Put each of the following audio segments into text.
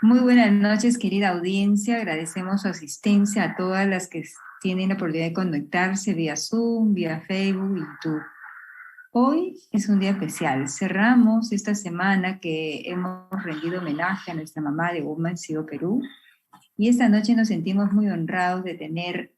Muy buenas noches, querida audiencia. Agradecemos su asistencia a todas las que tienen la oportunidad de conectarse vía Zoom, vía Facebook y YouTube. Hoy es un día especial. Cerramos esta semana que hemos rendido homenaje a nuestra mamá de Women CEO Perú y esta noche nos sentimos muy honrados de tener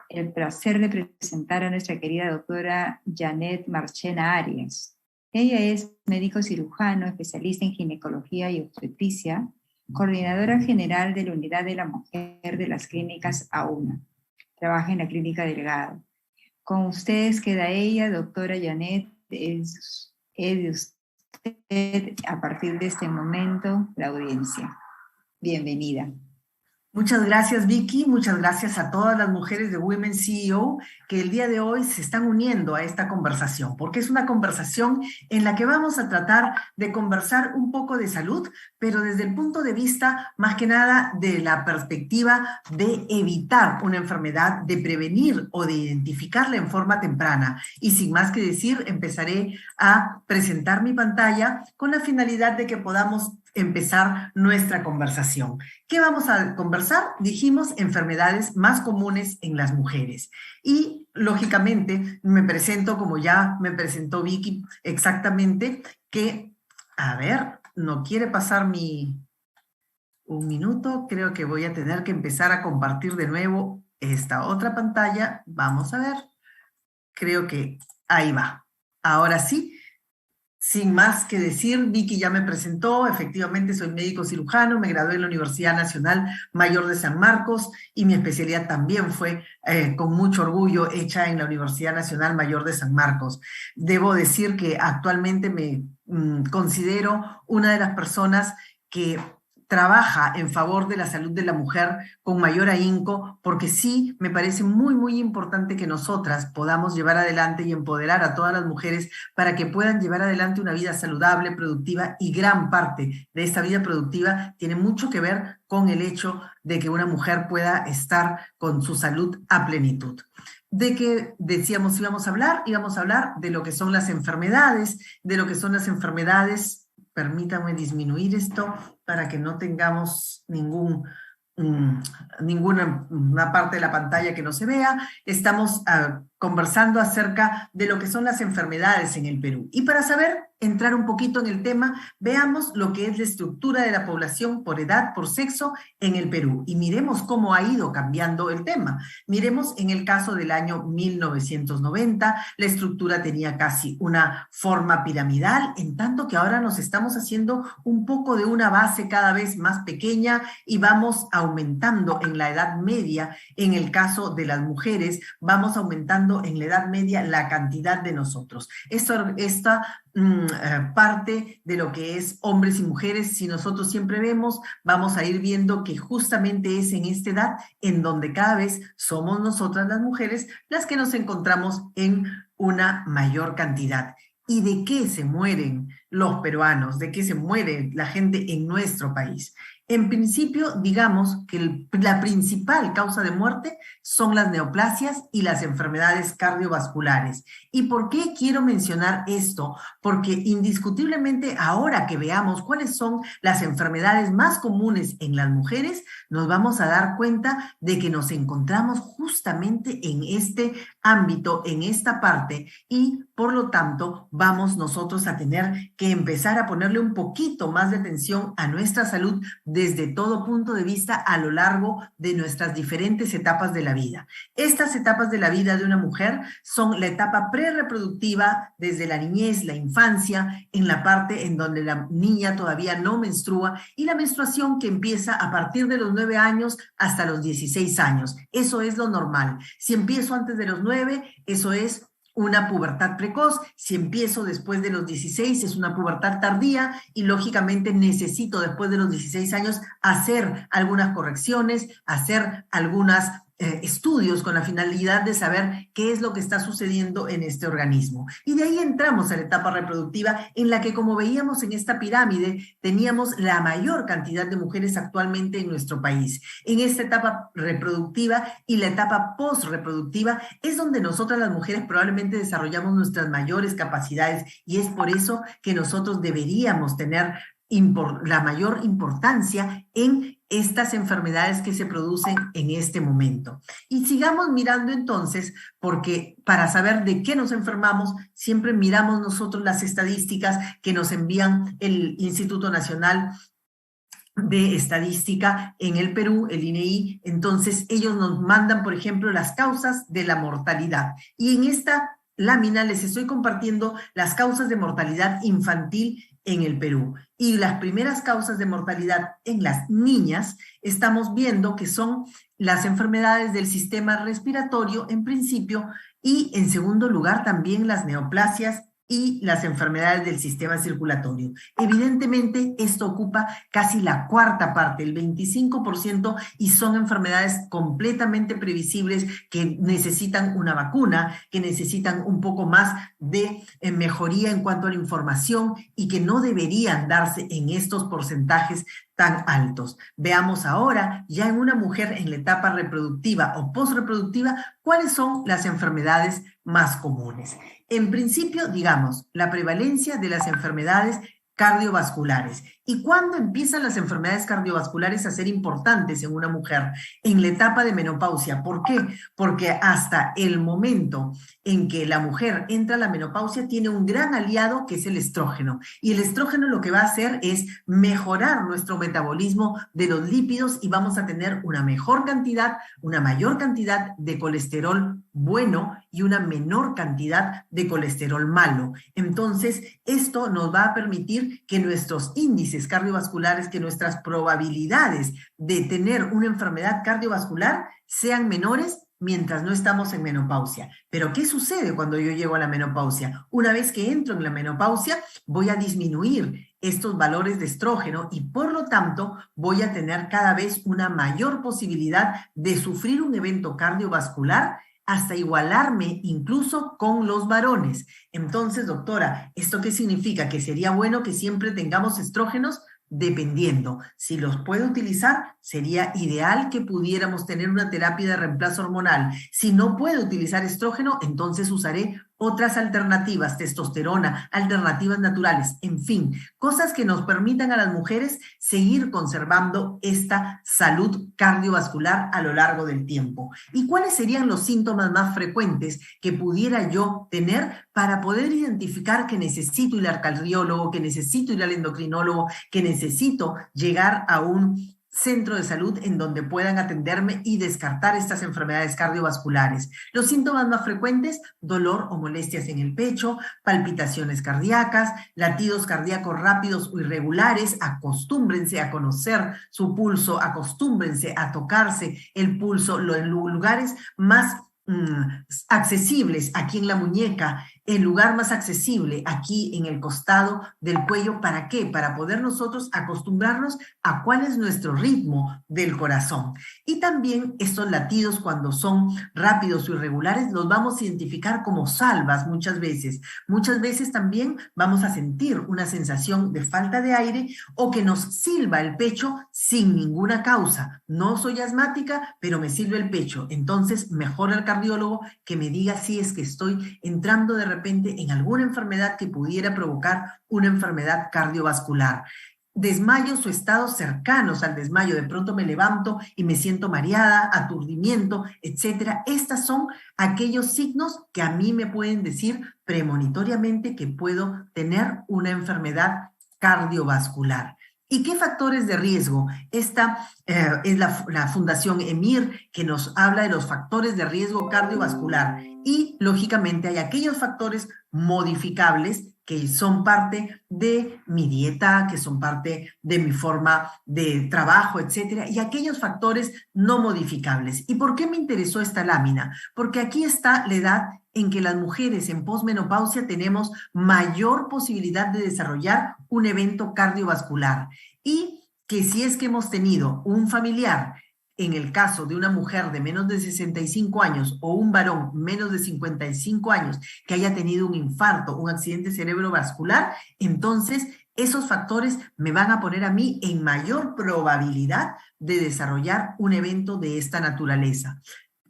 el placer de presentar a nuestra querida doctora Janet Marchena Arias. Ella es médico cirujano, especialista en ginecología y obstetricia, coordinadora general de la Unidad de la Mujer de las Clínicas AUNA. Trabaja en la Clínica Delgado. Con ustedes queda ella, doctora Janet, es de usted a partir de este momento la audiencia. Bienvenida. Muchas gracias, Vicky. Muchas gracias a todas las mujeres de Women CEO que el día de hoy se están uniendo a esta conversación, porque es una conversación en la que vamos a tratar de conversar un poco de salud, pero desde el punto de vista, más que nada, de la perspectiva de evitar una enfermedad, de prevenir o de identificarla en forma temprana. Y sin más que decir, empezaré a presentar mi pantalla con la finalidad de que podamos empezar nuestra conversación. ¿Qué vamos a conversar? Dijimos enfermedades más comunes en las mujeres. Y lógicamente me presento como ya me presentó Vicky exactamente, que, a ver, no quiere pasar un minuto, creo que voy a tener que empezar a compartir de nuevo esta otra pantalla. Vamos a ver, creo que ahí va. Ahora sí. Sin más que decir, Vicky ya me presentó, efectivamente soy médico cirujano, me gradué en la Universidad Nacional Mayor de San Marcos y mi especialidad también fue con mucho orgullo hecha en la Universidad Nacional Mayor de San Marcos. Debo decir que actualmente me considero una de las personas que trabaja en favor de la salud de la mujer con mayor ahínco, porque sí me parece muy, muy importante que nosotras podamos llevar adelante y empoderar a todas las mujeres para que puedan llevar adelante una vida saludable, productiva, y gran parte de esta vida productiva tiene mucho que ver con el hecho de que una mujer pueda estar con su salud a plenitud. ¿De qué decíamos íbamos a hablar? Íbamos a hablar de lo que son las enfermedades, permítanme disminuir esto para que no tengamos ninguna una parte de la pantalla que no se vea. Estamos conversando acerca de lo que son las enfermedades en el Perú. Y para saber, entrar un poquito en el tema, veamos lo que es la estructura de la población por edad, por sexo en el Perú. Y miremos cómo ha ido cambiando el tema. Miremos en el caso del año 1990, la estructura tenía casi una forma piramidal, en tanto que ahora nos estamos haciendo un poco de una base cada vez más pequeña y vamos aumentando en la edad media. En el caso de las mujeres, vamos aumentando en la edad media la cantidad de nosotros. Esta parte de lo que es hombres y mujeres, si nosotros siempre vemos, vamos a ir viendo que justamente es en esta edad en donde cada vez somos nosotras las mujeres las que nos encontramos en una mayor cantidad. ¿Y de qué se mueren los peruanos? ¿De qué se muere la gente en nuestro país? En principio, digamos que la principal causa de muerte son las neoplasias y las enfermedades cardiovasculares. ¿Y por qué quiero mencionar esto? Porque indiscutiblemente ahora que veamos cuáles son las enfermedades más comunes en las mujeres, nos vamos a dar cuenta de que nos encontramos justamente en este ámbito, en esta parte, y por lo tanto vamos nosotros a tener que empezar a ponerle un poquito más de atención a nuestra salud desde todo punto de vista a lo largo de nuestras diferentes etapas de la vida. Estas etapas de la vida de una mujer son la etapa prerreproductiva, desde la niñez, la infancia, en la parte en donde la niña todavía no menstrua, y la menstruación que empieza a partir de los 9 años hasta los 16 años. Eso es lo normal. Si empiezo antes de los 9, eso es una pubertad precoz. Si empiezo después de los 16, es una pubertad tardía, y lógicamente necesito después de los 16 años hacer algunas correcciones, hacer algunas estudios con la finalidad de saber qué es lo que está sucediendo en este organismo. Y de ahí entramos a la etapa reproductiva, en la que, como veíamos en esta pirámide, teníamos la mayor cantidad de mujeres actualmente en nuestro país. En esta etapa reproductiva y la etapa postreproductiva es donde nosotras las mujeres probablemente desarrollamos nuestras mayores capacidades, y es por eso que nosotros deberíamos tener la mayor importancia en estas enfermedades que se producen en este momento. Y sigamos mirando entonces, porque para saber de qué nos enfermamos, siempre miramos nosotros las estadísticas que nos envían el Instituto Nacional de Estadística en el Perú, el INEI. Entonces ellos nos mandan, por ejemplo, las causas de la mortalidad. Y en esta lámina les estoy compartiendo las causas de mortalidad infantil en el Perú. Y las primeras causas de mortalidad en las niñas estamos viendo que son las enfermedades del sistema respiratorio en principio, y en segundo lugar también las neoplasias y las enfermedades del sistema circulatorio. Evidentemente, esto ocupa casi la cuarta parte, el 25%, y son enfermedades completamente previsibles que necesitan una vacuna, que necesitan un poco más de mejoría en cuanto a la información y que no deberían darse en estos porcentajes tan altos. Veamos ahora, ya en una mujer en la etapa reproductiva o posreproductiva, cuáles son las enfermedades más comunes. En principio, digamos, la prevalencia de las enfermedades cardiovasculares. ¿Y cuándo empiezan las enfermedades cardiovasculares a ser importantes en una mujer? En la etapa de menopausia. ¿Por qué? Porque hasta el momento en que la mujer entra a la menopausia tiene un gran aliado que es el estrógeno. Y el estrógeno lo que va a hacer es mejorar nuestro metabolismo de los lípidos y vamos a tener una mejor cantidad, una mayor cantidad de colesterol bueno y una menor cantidad de colesterol malo. Entonces, esto nos va a permitir que nuestros índices cardiovasculares, que nuestras probabilidades de tener una enfermedad cardiovascular sean menores mientras no estamos en menopausia. Pero ¿qué sucede cuando yo llego a la menopausia? Una vez que entro en la menopausia, voy a disminuir estos valores de estrógeno y por lo tanto voy a tener cada vez una mayor posibilidad de sufrir un evento cardiovascular hasta igualarme incluso con los varones. Entonces, doctora, ¿esto qué significa? ¿Que sería bueno que siempre tengamos estrógenos? Dependiendo. Si los puedo utilizar, sería ideal que pudiéramos tener una terapia de reemplazo hormonal. Si no puedo utilizar estrógeno, entonces usaré otras alternativas, testosterona, alternativas naturales, en fin, cosas que nos permitan a las mujeres seguir conservando esta salud cardiovascular a lo largo del tiempo. ¿Y cuáles serían los síntomas más frecuentes que pudiera yo tener para poder identificar que necesito ir al cardiólogo, que necesito ir al endocrinólogo, que necesito llegar a un centro de salud en donde puedan atenderme y descartar estas enfermedades cardiovasculares? Los síntomas más frecuentes: dolor o molestias en el pecho, palpitaciones cardíacas, latidos cardíacos rápidos o irregulares. Acostúmbrense a conocer su pulso, acostúmbrense a tocarse el pulso en lugares más accesibles, aquí en la muñeca, el lugar más accesible aquí en el costado del cuello. ¿Para qué? Para poder nosotros acostumbrarnos a cuál es nuestro ritmo del corazón. Y también estos latidos, cuando son rápidos o irregulares, los vamos a identificar como salvas muchas veces. Muchas veces también vamos a sentir una sensación de falta de aire o que nos silba el pecho sin ninguna causa. No soy asmática, pero me silba el pecho. Entonces, mejor el cardiólogo que me diga si es que estoy entrando de repente en alguna enfermedad que pudiera provocar una enfermedad cardiovascular. Desmayos o estados cercanos al desmayo, de pronto me levanto y me siento mareada, aturdimiento, etcétera. Estas son aquellos signos que a mí me pueden decir premonitoriamente que puedo tener una enfermedad cardiovascular. ¿Y qué factores de riesgo? Esta es la Fundación EMIR, que nos habla de los factores de riesgo cardiovascular. Y, lógicamente, hay aquellos factores modificables que son parte de mi dieta, que son parte de mi forma de trabajo, etcétera, y aquellos factores no modificables. ¿Y por qué me interesó esta lámina? Porque aquí está la edad en que las mujeres en posmenopausia tenemos mayor posibilidad de desarrollar un evento cardiovascular, y que si es que hemos tenido un familiar, en el caso de una mujer de menos de 65 años o un varón menos de 55 años que haya tenido un infarto, un accidente cerebrovascular, entonces esos factores me van a poner a mí en mayor probabilidad de desarrollar un evento de esta naturaleza.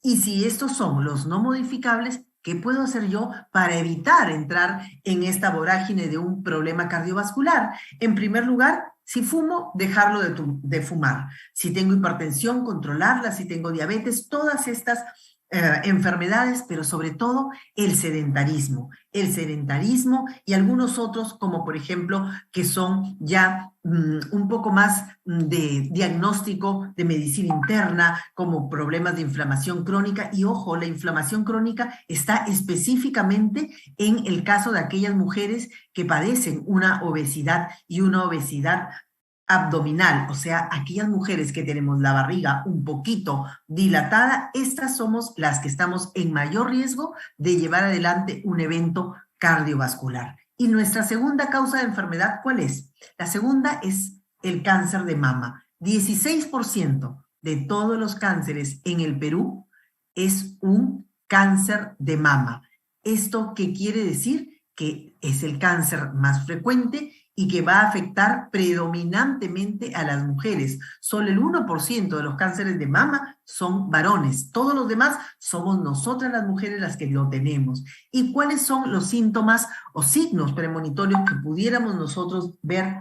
Y si estos son los no modificables, ¿Qué puedo hacer yo para evitar entrar en esta vorágine de un problema cardiovascular? En primer lugar, si fumo, dejarlo de fumar. Si tengo hipertensión, controlarla. Si tengo diabetes, todas estas enfermedades, pero sobre todo el sedentarismo. El sedentarismo y algunos otros, como por ejemplo, que son ya un poco más de diagnóstico de medicina interna, como problemas de inflamación crónica. Y ojo, la inflamación crónica está específicamente en el caso de aquellas mujeres que padecen una obesidad y una obesidad abdominal, o sea, aquellas mujeres que tenemos la barriga un poquito dilatada, estas somos las que estamos en mayor riesgo de llevar adelante un evento cardiovascular. Y nuestra segunda causa de enfermedad, ¿cuál es? La segunda es el cáncer de mama. 16% de todos los cánceres en el Perú es un cáncer de mama. ¿Esto qué quiere decir? Que es el cáncer más frecuente y que va a afectar predominantemente a las mujeres. Solo el 1% de los cánceres de mama son varones. Todos los demás somos nosotras las mujeres las que lo tenemos. ¿Y cuáles son los síntomas o signos premonitorios que pudiéramos nosotros ver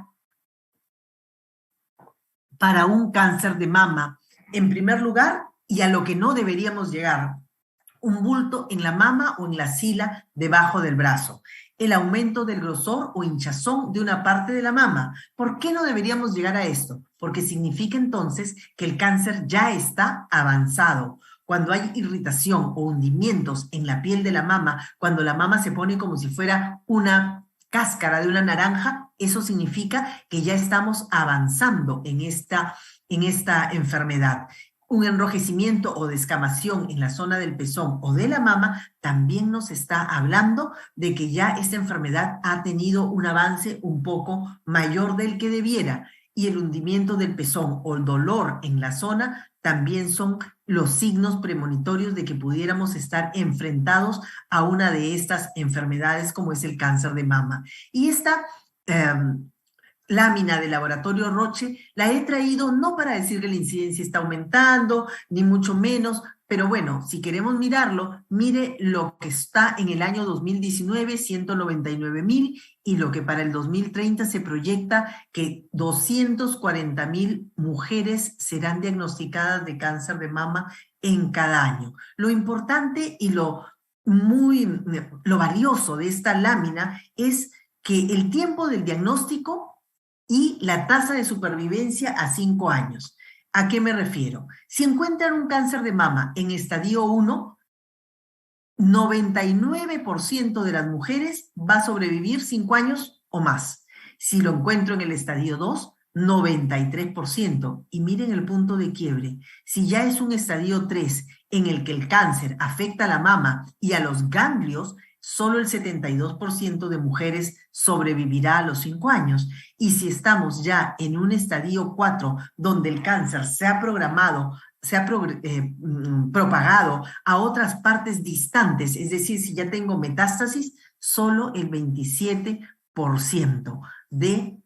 para un cáncer de mama? En primer lugar, y a lo que no deberíamos llegar, un bulto en la mama o en la axila debajo del brazo, el aumento del grosor o hinchazón de una parte de la mama. ¿Por qué no deberíamos llegar a esto? Porque significa entonces que el cáncer ya está avanzado. Cuando hay irritación o hundimientos en la piel de la mama, cuando la mama se pone como si fuera una cáscara de una naranja, eso significa que ya estamos avanzando en esta enfermedad. Un enrojecimiento o descamación en la zona del pezón o de la mama también nos está hablando de que ya esta enfermedad ha tenido un avance un poco mayor del que debiera. Y el hundimiento del pezón o el dolor en la zona también son los signos premonitorios de que pudiéramos estar enfrentados a una de estas enfermedades como es el cáncer de mama. Y esta lámina de laboratorio Roche la he traído no para decir que la incidencia está aumentando, ni mucho menos, pero bueno, si queremos mirarlo, mire lo que está en el año 2019, 199,000, y lo que para el 2030 se proyecta que 240,000 mujeres serán diagnosticadas de cáncer de mama en cada año. Lo importante y lo valioso de esta lámina es que el tiempo del diagnóstico y la tasa de supervivencia a 5 años. ¿A qué me refiero? Si encuentran un cáncer de mama en estadio 1, 99% de las mujeres va a sobrevivir 5 años o más. Si lo encuentro en el estadio 2, 93%. Y miren el punto de quiebre. Si ya es un estadio 3 en el que el cáncer afecta a la mama y a los ganglios, solo el 72% de mujeres sobrevivirá a los 5 años. Y si estamos ya en un estadio 4, donde el cáncer se ha propagado a otras partes distantes, es decir, si ya tengo metástasis, solo el 27% de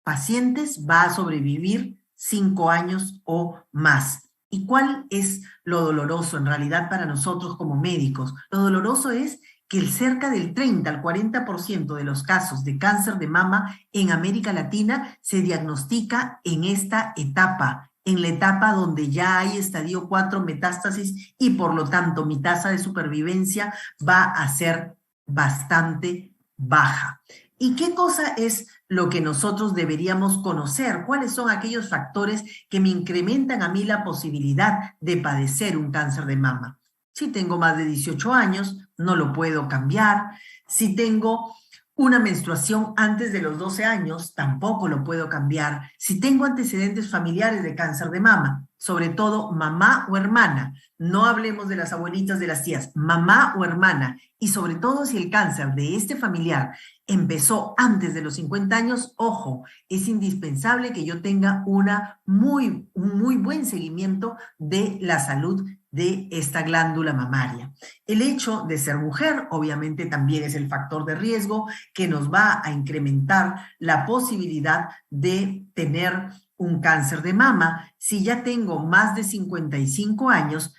pacientes va a sobrevivir 5 años o más. ¿Y cuál es lo doloroso en realidad para nosotros como médicos? Lo doloroso es que el cerca del 30 al 40% de los casos de cáncer de mama en América Latina se diagnostica en esta etapa, en la etapa donde ya hay estadio 4 metástasis y por lo tanto mi tasa de supervivencia va a ser bastante baja. ¿Y qué cosa es lo que nosotros deberíamos conocer? ¿Cuáles son aquellos factores que me incrementan a mí la posibilidad de padecer un cáncer de mama? Si tengo más de 18 años, no lo puedo cambiar. Si tengo una menstruación antes de los 12 años, tampoco lo puedo cambiar. Si tengo antecedentes familiares de cáncer de mama, sobre todo mamá o hermana, no hablemos de las abuelitas, de las tías, mamá o hermana, y sobre todo si el cáncer de este familiar empezó antes de los 50 años, ojo, es indispensable que yo tenga un muy buen seguimiento de la salud de esta glándula mamaria. El hecho de ser mujer, obviamente, también es el factor de riesgo que nos va a incrementar la posibilidad de tener un cáncer de mama. Si ya tengo más de 55 años,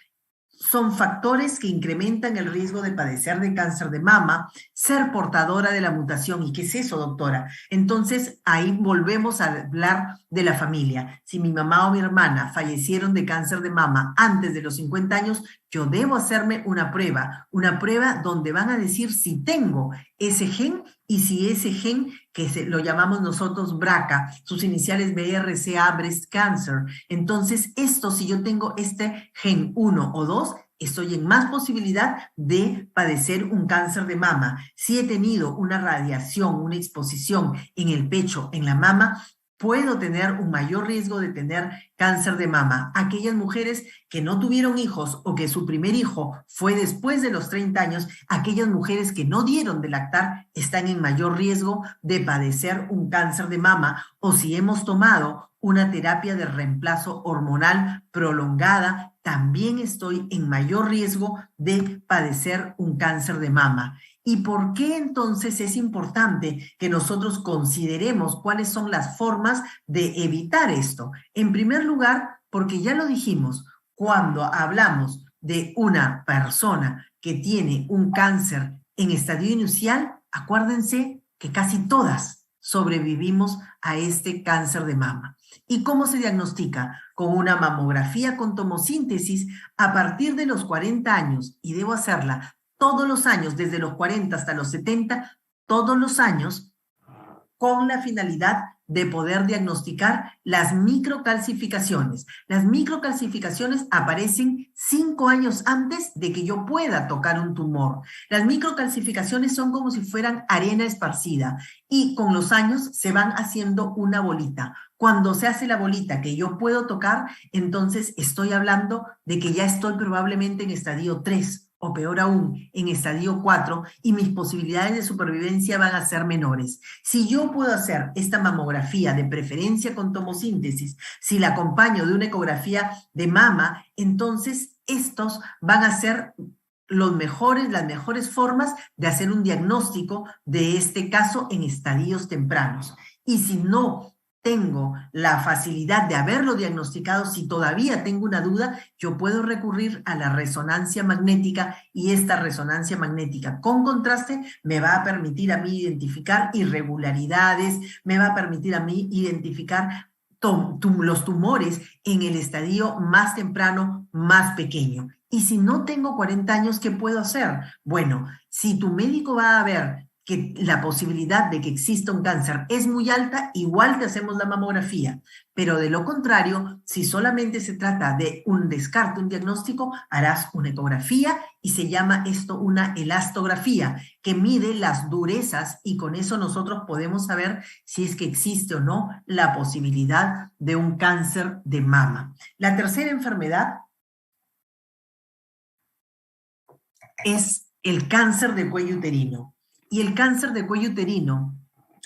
son factores que incrementan el riesgo de padecer de cáncer de mama, ser portadora de la mutación. ¿Y qué es eso, doctora? Entonces, ahí volvemos a hablar de la familia. Si mi mamá o mi hermana fallecieron de cáncer de mama antes de los 50 años, yo debo hacerme una prueba donde van a decir si tengo ese gen y si ese gen, lo llamamos nosotros BRCA, sus iniciales BRCA, breast cancer. Entonces, si yo tengo este gen 1 o 2, estoy en más posibilidad de padecer un cáncer de mama. Si he tenido una radiación, una exposición en el pecho, en la mama, puedo tener un mayor riesgo de tener cáncer de mama. Aquellas mujeres que no tuvieron hijos o que su primer hijo fue después de los 30 años, aquellas mujeres que no dieron de lactar están en mayor riesgo de padecer un cáncer de mama, o si hemos tomado una terapia de reemplazo hormonal prolongada, también estoy en mayor riesgo de padecer un cáncer de mama. ¿Y por qué entonces es importante que nosotros consideremos cuáles son las formas de evitar esto? En primer lugar, porque ya lo dijimos, cuando hablamos de una persona que tiene un cáncer en estadio inicial, acuérdense que casi todas sobrevivimos a este cáncer de mama. ¿Y cómo se diagnostica? Con una mamografía con tomosíntesis a partir de los 40 años, y debo hacerla todos los años, desde los 40 hasta los 70, todos los años, con la finalidad de poder diagnosticar las microcalcificaciones. Las microcalcificaciones aparecen 5 años antes de que yo pueda tocar un tumor. Las microcalcificaciones son como si fueran arena esparcida y con los años se van haciendo una bolita. Cuando se hace la bolita que yo puedo tocar, entonces estoy hablando de que ya estoy probablemente en estadio 3. O peor aún, en estadio 4, y mis posibilidades de supervivencia van a ser menores. Si yo puedo hacer esta mamografía de preferencia con tomosíntesis, si la acompaño de una ecografía de mama, entonces estos van a ser las mejores formas de hacer un diagnóstico de este caso en estadios tempranos. Y si no tengo la facilidad de haberlo diagnosticado, si todavía tengo una duda, yo puedo recurrir a la resonancia magnética, y esta resonancia magnética con contraste me va a permitir a mí identificar irregularidades, me va a permitir a mí identificar los tumores en el estadio más temprano, más pequeño. Y si no tengo 40 años, ¿qué puedo hacer? Bueno, si tu médico va a ver que la posibilidad de que exista un cáncer es muy alta, igual te hacemos la mamografía. Pero de lo contrario, si solamente se trata de un descarte, un diagnóstico, harás una ecografía, y se llama esto una elastografía, que mide las durezas, y con eso nosotros podemos saber si es que existe o no la posibilidad de un cáncer de mama. La tercera enfermedad es el cáncer de cuello uterino. Y el cáncer de cuello uterino,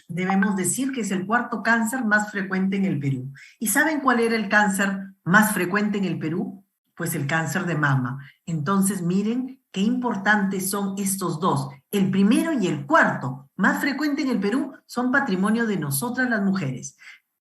debemos decir que es el cuarto cáncer más frecuente en el Perú. ¿Y saben cuál era el cáncer más frecuente en el Perú? Pues el cáncer de mama. Entonces, miren qué importantes son estos dos. El primero y el cuarto más frecuente en el Perú son patrimonio de nosotras las mujeres.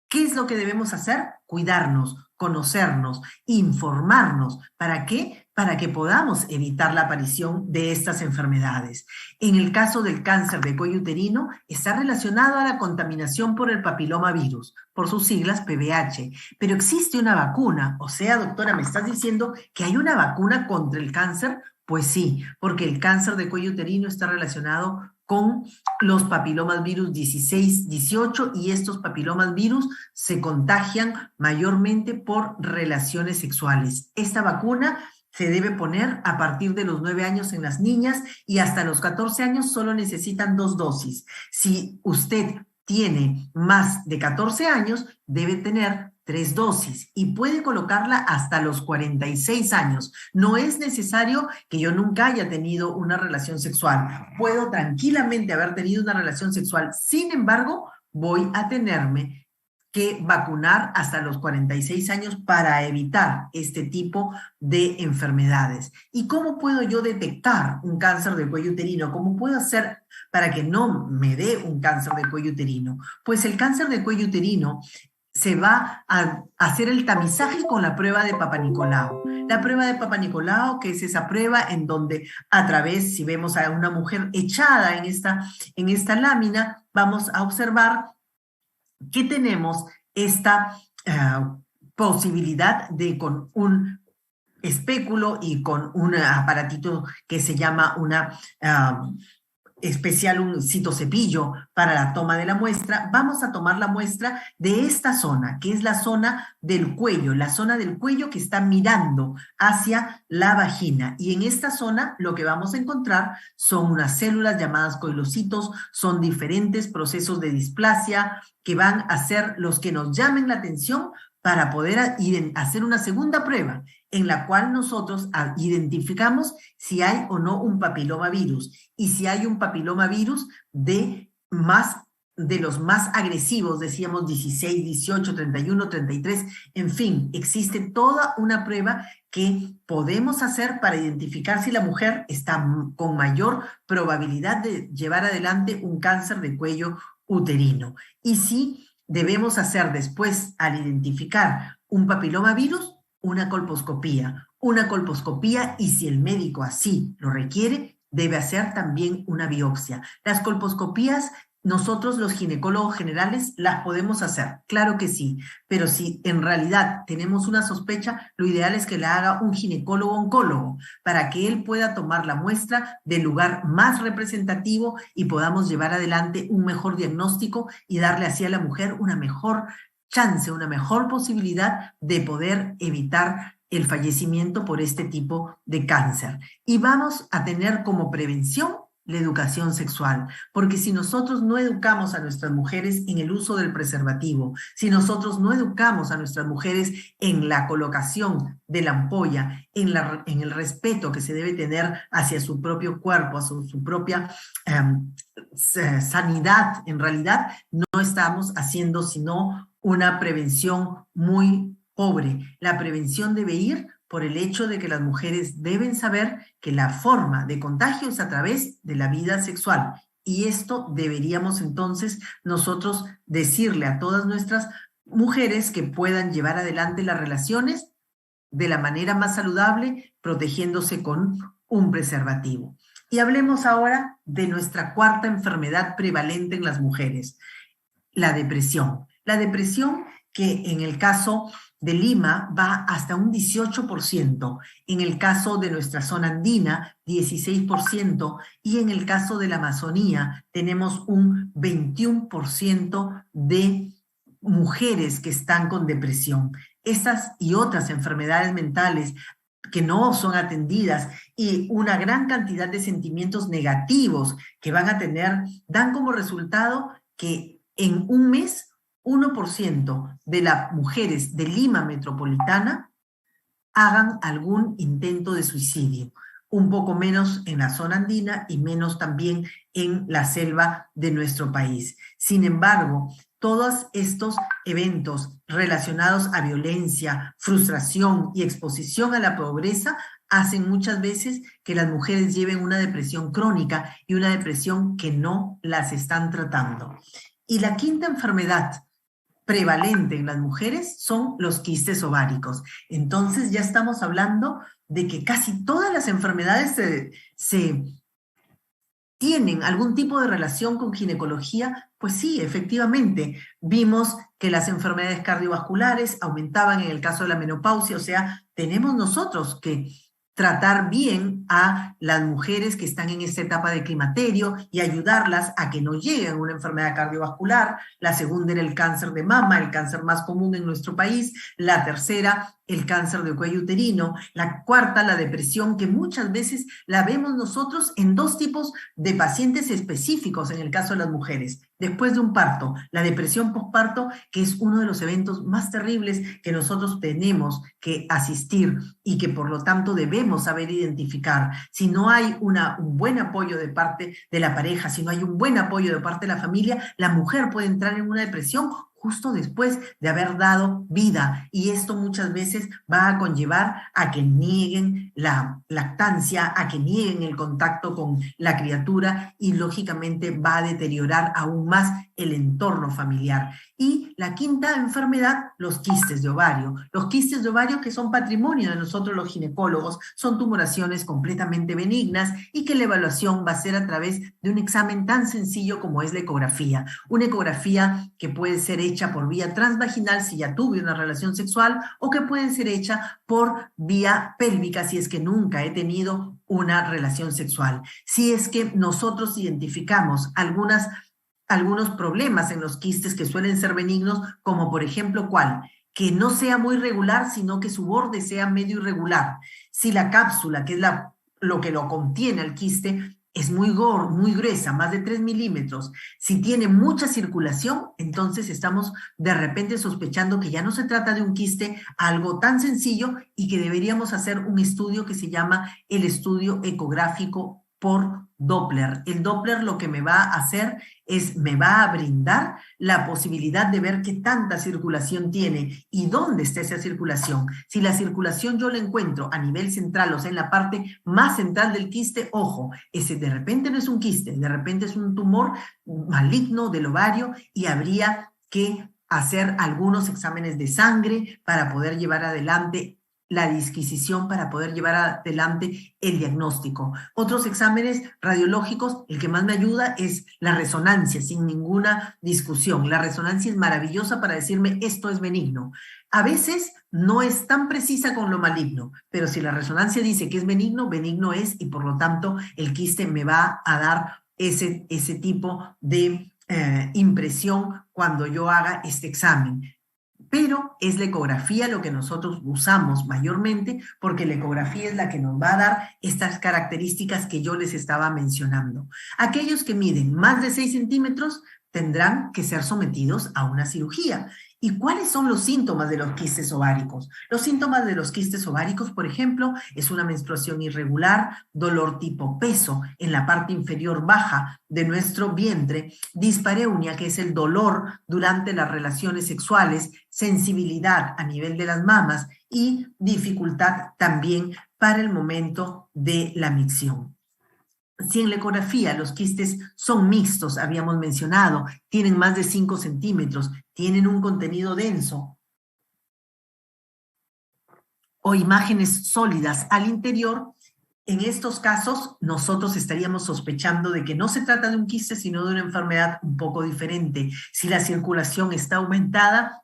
¿Qué es lo que debemos hacer? Cuidarnos, conocernos, informarnos. ¿Para qué? Para que podamos evitar la aparición de estas enfermedades. En el caso del cáncer de cuello uterino, está relacionado a la contaminación por el papilomavirus, por sus siglas PBH. Pero existe una vacuna. O sea, doctora, ¿me estás diciendo que hay una vacuna contra el cáncer? Pues sí, porque el cáncer de cuello uterino está relacionado con los papilomas virus 16, 18, y estos papilomas virus se contagian mayormente por relaciones sexuales. Esta vacuna se debe poner a partir de los 9 años en las niñas, y hasta los 14 años solo necesitan 2 dosis. Si usted tiene más de 14 años, debe tener 3 dosis y puede colocarla hasta los 46 años. No es necesario que yo nunca haya tenido una relación sexual. Puedo tranquilamente haber tenido una relación sexual. Sin embargo, voy a tenerme que vacunar hasta los 46 años para evitar este tipo de enfermedades. ¿Y cómo puedo yo detectar un cáncer de cuello uterino? ¿Cómo puedo hacer para que no me dé un cáncer de cuello uterino? Pues el cáncer de cuello uterino se va a hacer el tamizaje con la prueba de Papa Nicolau. La prueba de Papa Nicolau, que es esa prueba en donde a través, si vemos a una mujer echada en esta lámina, vamos a observar que tenemos esta posibilidad de con un espéculo y con un aparatito que se llama especial, un citocepillo para la toma de la muestra, vamos a tomar la muestra de esta zona, que es la zona del cuello que está mirando hacia la vagina. Y en esta zona lo que vamos a encontrar son unas células llamadas coilocitos, son diferentes procesos de displasia que van a ser los que nos llamen la atención para poder hacer una segunda prueba en la cual nosotros identificamos si hay o no un papilomavirus, y si hay un papilomavirus de los más agresivos, decíamos 16, 18, 31, 33, en fin, existe toda una prueba que podemos hacer para identificar si la mujer está con mayor probabilidad de llevar adelante un cáncer de cuello uterino. Y si debemos hacer después, al identificar un papilomavirus, una colposcopía, y si el médico así lo requiere, debe hacer también una biopsia. Las colposcopías, nosotros los ginecólogos generales las podemos hacer, claro que sí, pero si en realidad tenemos una sospecha, lo ideal es que la haga un ginecólogo oncólogo para que él pueda tomar la muestra del lugar más representativo y podamos llevar adelante un mejor diagnóstico y darle así a la mujer una mejor chance, una mejor posibilidad de poder evitar el fallecimiento por este tipo de cáncer. Y vamos a tener como prevención la educación sexual, porque si nosotros no educamos a nuestras mujeres en el uso del preservativo, si nosotros no educamos a nuestras mujeres en la colocación de la ampolla, en el respeto que se debe tener hacia su propio cuerpo, hacia su propia sanidad, en realidad no estamos haciendo sino una prevención muy pobre. La prevención debe ir por el hecho de que las mujeres deben saber que la forma de contagio es a través de la vida sexual. Y esto deberíamos entonces nosotros decirle a todas nuestras mujeres que puedan llevar adelante las relaciones de la manera más saludable, protegiéndose con un preservativo. Y hablemos ahora de nuestra cuarta enfermedad prevalente en las mujeres, la depresión. La depresión, que en el caso de Lima va hasta un 18%, en el caso de nuestra zona andina 16%, y en el caso de la Amazonía tenemos un 21% de mujeres que están con depresión. Estas y otras enfermedades mentales que no son atendidas y una gran cantidad de sentimientos negativos que van a tener, dan como resultado que en un mes 1% de las mujeres de Lima metropolitana hagan algún intento de suicidio, un poco menos en la zona andina y menos también en la selva de nuestro país. Sin embargo, todos estos eventos relacionados a violencia, frustración y exposición a la pobreza hacen muchas veces que las mujeres lleven una depresión crónica y una depresión que no las están tratando. Y la quinta enfermedad prevalente en las mujeres son los quistes ováricos. Entonces ya estamos hablando de que casi todas las enfermedades se tienen algún tipo de relación con ginecología. Pues sí, efectivamente, vimos que las enfermedades cardiovasculares aumentaban en el caso de la menopausia, o sea, tenemos nosotros que tratar bien a las mujeres que están en esta etapa de climaterio y ayudarlas a que no lleguen a una enfermedad cardiovascular. La segunda era el cáncer de mama, el cáncer más común en nuestro país. La tercera, el cáncer de cuello uterino. La cuarta, la depresión, que muchas veces la vemos nosotros en dos tipos de pacientes específicos en el caso de las mujeres. Después de un parto, la depresión postparto, que es uno de los eventos más terribles que nosotros tenemos que asistir y que por lo tanto debemos saber identificar. Si no hay un buen apoyo de parte de la pareja, si no hay un buen apoyo de parte de la familia, la mujer puede entrar en una depresión justo después de haber dado vida, y esto muchas veces va a conllevar a que nieguen la lactancia, a que nieguen el contacto con la criatura, y lógicamente va a deteriorar aún más el entorno familiar. Y la quinta enfermedad, los quistes de ovario. Los quistes de ovario que son patrimonio de nosotros los ginecólogos, son tumoraciones completamente benignas y que la evaluación va a ser a través de un examen tan sencillo como es la ecografía. Una ecografía que puede ser hecha por vía transvaginal si ya tuve una relación sexual o que puede ser hecha por vía pélvica si es que nunca he tenido una relación sexual. Si es que nosotros identificamos algunos problemas en los quistes que suelen ser benignos, como por ejemplo, ¿cuál? Que no sea muy regular, sino que su borde sea medio irregular. Si la cápsula, que es lo que lo contiene el quiste, es muy gruesa, más de 3 milímetros, si tiene mucha circulación, entonces estamos de repente sospechando que ya no se trata de un quiste, algo tan sencillo, y que deberíamos hacer un estudio que se llama el estudio ecográfico por Doppler. El Doppler lo que me va a hacer es, me va a brindar la posibilidad de ver qué tanta circulación tiene y dónde está esa circulación. Si la circulación yo la encuentro a nivel central, o sea, en la parte más central del quiste, ojo, ese de repente no es un quiste, de repente es un tumor maligno del ovario y habría que hacer algunos exámenes de sangre para poder llevar adelante la disquisición, para poder llevar adelante el diagnóstico. Otros exámenes radiológicos, el que más me ayuda es la resonancia, sin ninguna discusión. La resonancia es maravillosa para decirme esto es benigno. A veces no es tan precisa con lo maligno, pero si la resonancia dice que es benigno, benigno es, y por lo tanto el quiste me va a dar ese tipo de impresión cuando yo haga este examen. Pero es la ecografía lo que nosotros usamos mayormente, porque la ecografía es la que nos va a dar estas características que yo les estaba mencionando. Aquellos que miden más de 6 centímetros tendrán que ser sometidos a una cirugía. ¿Y cuáles son los síntomas de los quistes ováricos? Los síntomas de los quistes ováricos, por ejemplo, es una menstruación irregular, dolor tipo peso en la parte inferior baja de nuestro vientre, dispareunia, que es el dolor durante las relaciones sexuales, sensibilidad a nivel de las mamas y dificultad también para el momento de la micción. Si en la ecografía los quistes son mixtos, habíamos mencionado, tienen más de 5 centímetros, tienen un contenido denso o imágenes sólidas al interior, en estos casos nosotros estaríamos sospechando de que no se trata de un quiste, sino de una enfermedad un poco diferente. Si la circulación está aumentada,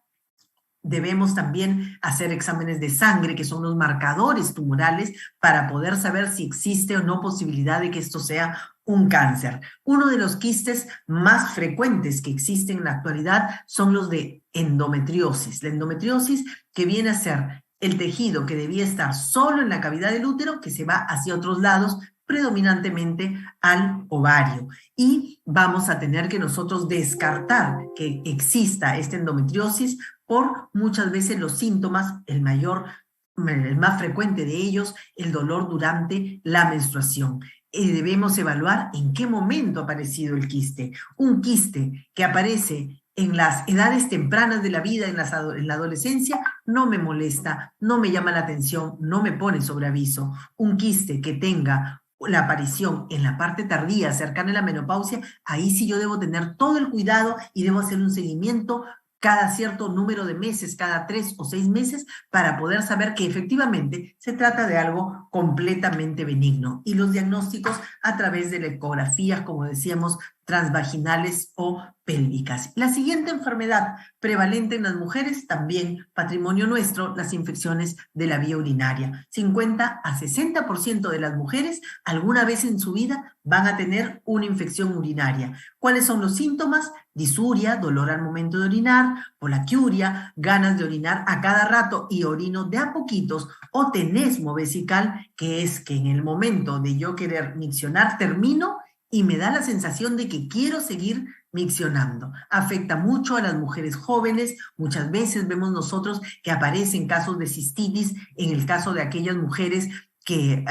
debemos también hacer exámenes de sangre, que son los marcadores tumorales, para poder saber si existe o no posibilidad de que esto sea un cáncer. Uno de los quistes más frecuentes que existen en la actualidad son los de endometriosis. La endometriosis, que viene a ser el tejido que debía estar solo en la cavidad del útero, que se va hacia otros lados, predominantemente al ovario. Y vamos a tener que nosotros descartar que exista esta endometriosis por muchas veces los síntomas, el más frecuente de ellos, el dolor durante la menstruación. Debemos evaluar en qué momento ha aparecido el quiste. Un quiste que aparece en las edades tempranas de la vida, en la adolescencia, no me molesta, no me llama la atención, no me pone sobre aviso. Un quiste que tenga la aparición en la parte tardía, cercana a la menopausia, ahí sí yo debo tener todo el cuidado y debo hacer un seguimiento cada cierto número de meses, cada 3 o 6 meses, para poder saber que efectivamente se trata de algo completamente benigno. Y los diagnósticos a través de la ecografía, como decíamos, transvaginales o pélvicas. La siguiente enfermedad prevalente en las mujeres, también patrimonio nuestro, las infecciones de la vía urinaria. 50 a 60% de las mujeres alguna vez en su vida van a tener una infección urinaria. ¿Cuáles son los síntomas? Disuria, dolor al momento de orinar, polaquiuria, ganas de orinar a cada rato y orino de a poquitos, o tenesmo vesical, que es que en el momento de yo querer miccionar termino y me da la sensación de que quiero seguir miccionando. Afecta mucho a las mujeres jóvenes. Muchas veces vemos nosotros que aparecen casos de cistitis en el caso de aquellas mujeres que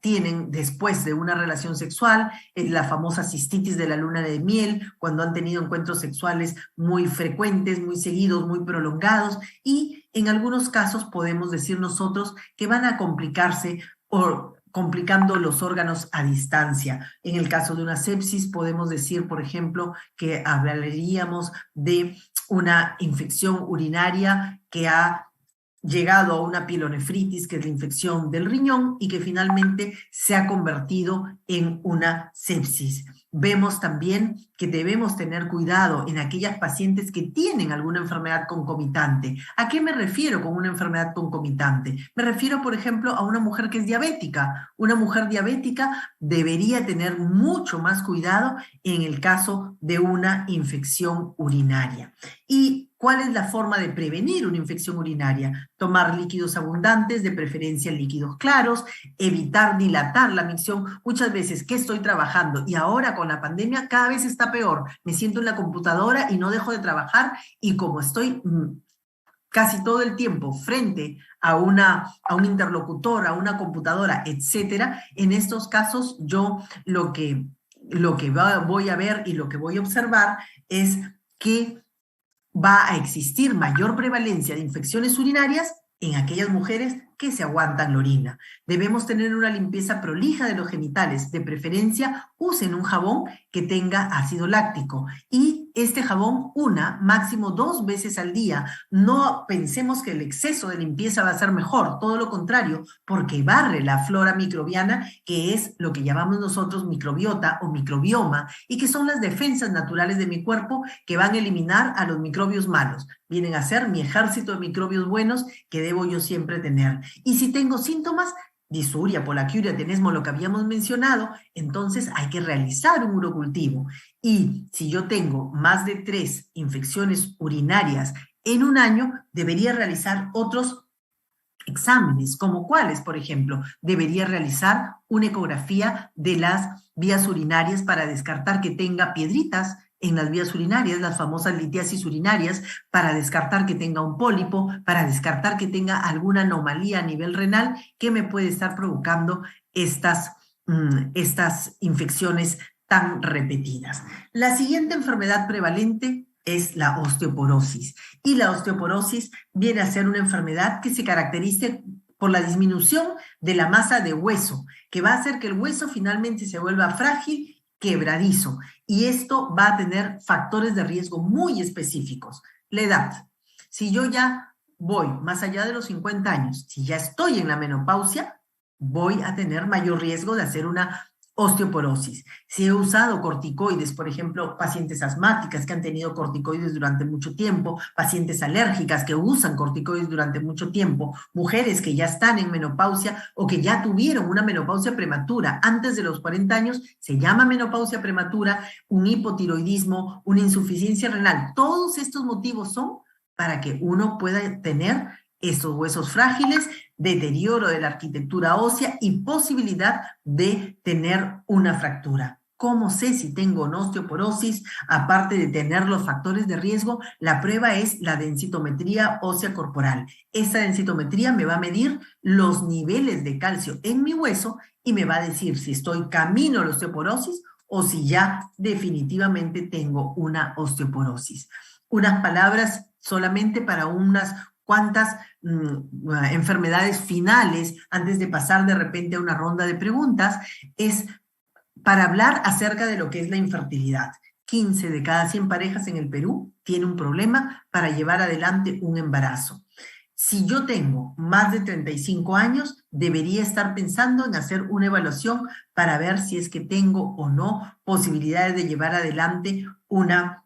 tienen después de una relación sexual, la famosa cistitis de la luna de miel, cuando han tenido encuentros sexuales muy frecuentes, muy seguidos, muy prolongados, y en algunos casos podemos decir nosotros que van a complicarse complicando los órganos a distancia. En el caso de una sepsis, podemos decir, por ejemplo, que hablaríamos de una infección urinaria que ha llegado a una pielonefritis, que es la infección del riñón, y que finalmente se ha convertido en una sepsis. Vemos también que debemos tener cuidado en aquellas pacientes que tienen alguna enfermedad concomitante. ¿A qué me refiero con una enfermedad concomitante? Me refiero, por ejemplo, a una mujer que es diabética. Una mujer diabética debería tener mucho más cuidado en el caso de una infección urinaria. ¿Y cuál es la forma de prevenir una infección urinaria? Tomar líquidos abundantes, de preferencia líquidos claros, evitar dilatar la micción. Muchas veces que estoy trabajando y ahora con la pandemia cada vez está peor. Me siento en la computadora y no dejo de trabajar, y como estoy casi todo el tiempo frente a un interlocutor, a una computadora, etcétera, en estos casos yo lo que voy a ver y lo que voy a observar es que va a existir mayor prevalencia de infecciones urinarias en aquellas mujeres que se aguantan la orina. Debemos tener una limpieza prolija de los genitales. De preferencia, usen un jabón que tenga ácido láctico. Y este jabón, máximo 2 veces al día. No pensemos que el exceso de limpieza va a ser mejor. Todo lo contrario, porque barre la flora microbiana, que es lo que llamamos nosotros microbiota o microbioma, y que son las defensas naturales de mi cuerpo que van a eliminar a los microbios malos. Vienen a ser mi ejército de microbios buenos que debo yo siempre tener. Y si tengo síntomas, disuria, polaquiuria, tenesmo, lo que habíamos mencionado, entonces hay que realizar un urocultivo. Y si yo tengo más de 3 infecciones urinarias en un año, debería realizar otros exámenes, como cuáles, por ejemplo, debería realizar una ecografía de las vías urinarias para descartar que tenga piedritas en las vías urinarias, las famosas litiasis urinarias, para descartar que tenga un pólipo, para descartar que tenga alguna anomalía a nivel renal que me puede estar provocando estas infecciones tan repetidas. La siguiente enfermedad prevalente es la osteoporosis. Y la osteoporosis viene a ser una enfermedad que se caracteriza por la disminución de la masa de hueso, que va a hacer que el hueso finalmente se vuelva frágil, quebradizo. Y esto va a tener factores de riesgo muy específicos. La edad. Si yo ya voy más allá de los 50 años, si ya estoy en la menopausia, voy a tener mayor riesgo de hacer una osteoporosis. Si he usado corticoides, por ejemplo, pacientes asmáticas que han tenido corticoides durante mucho tiempo, pacientes alérgicas que usan corticoides durante mucho tiempo, mujeres que ya están en menopausia o que ya tuvieron una menopausia prematura antes de los 40 años, se llama menopausia prematura, un hipotiroidismo, una insuficiencia renal. Todos estos motivos son para que uno pueda tener estos huesos frágiles, deterioro de la arquitectura ósea y posibilidad de tener una fractura. ¿Cómo sé si tengo una osteoporosis? Aparte de tener los factores de riesgo, la prueba es la densitometría ósea corporal. Esta densitometría me va a medir los niveles de calcio en mi hueso y me va a decir si estoy camino a la osteoporosis o si ya definitivamente tengo una osteoporosis. Unas palabras solamente para unas cuantas enfermedades finales, antes de pasar de repente a una ronda de preguntas, es para hablar acerca de lo que es la infertilidad. 15 de cada 100 parejas en el Perú tiene un problema para llevar adelante un embarazo. Si yo tengo más de 35 años, debería estar pensando en hacer una evaluación para ver si es que tengo o no posibilidades de llevar adelante una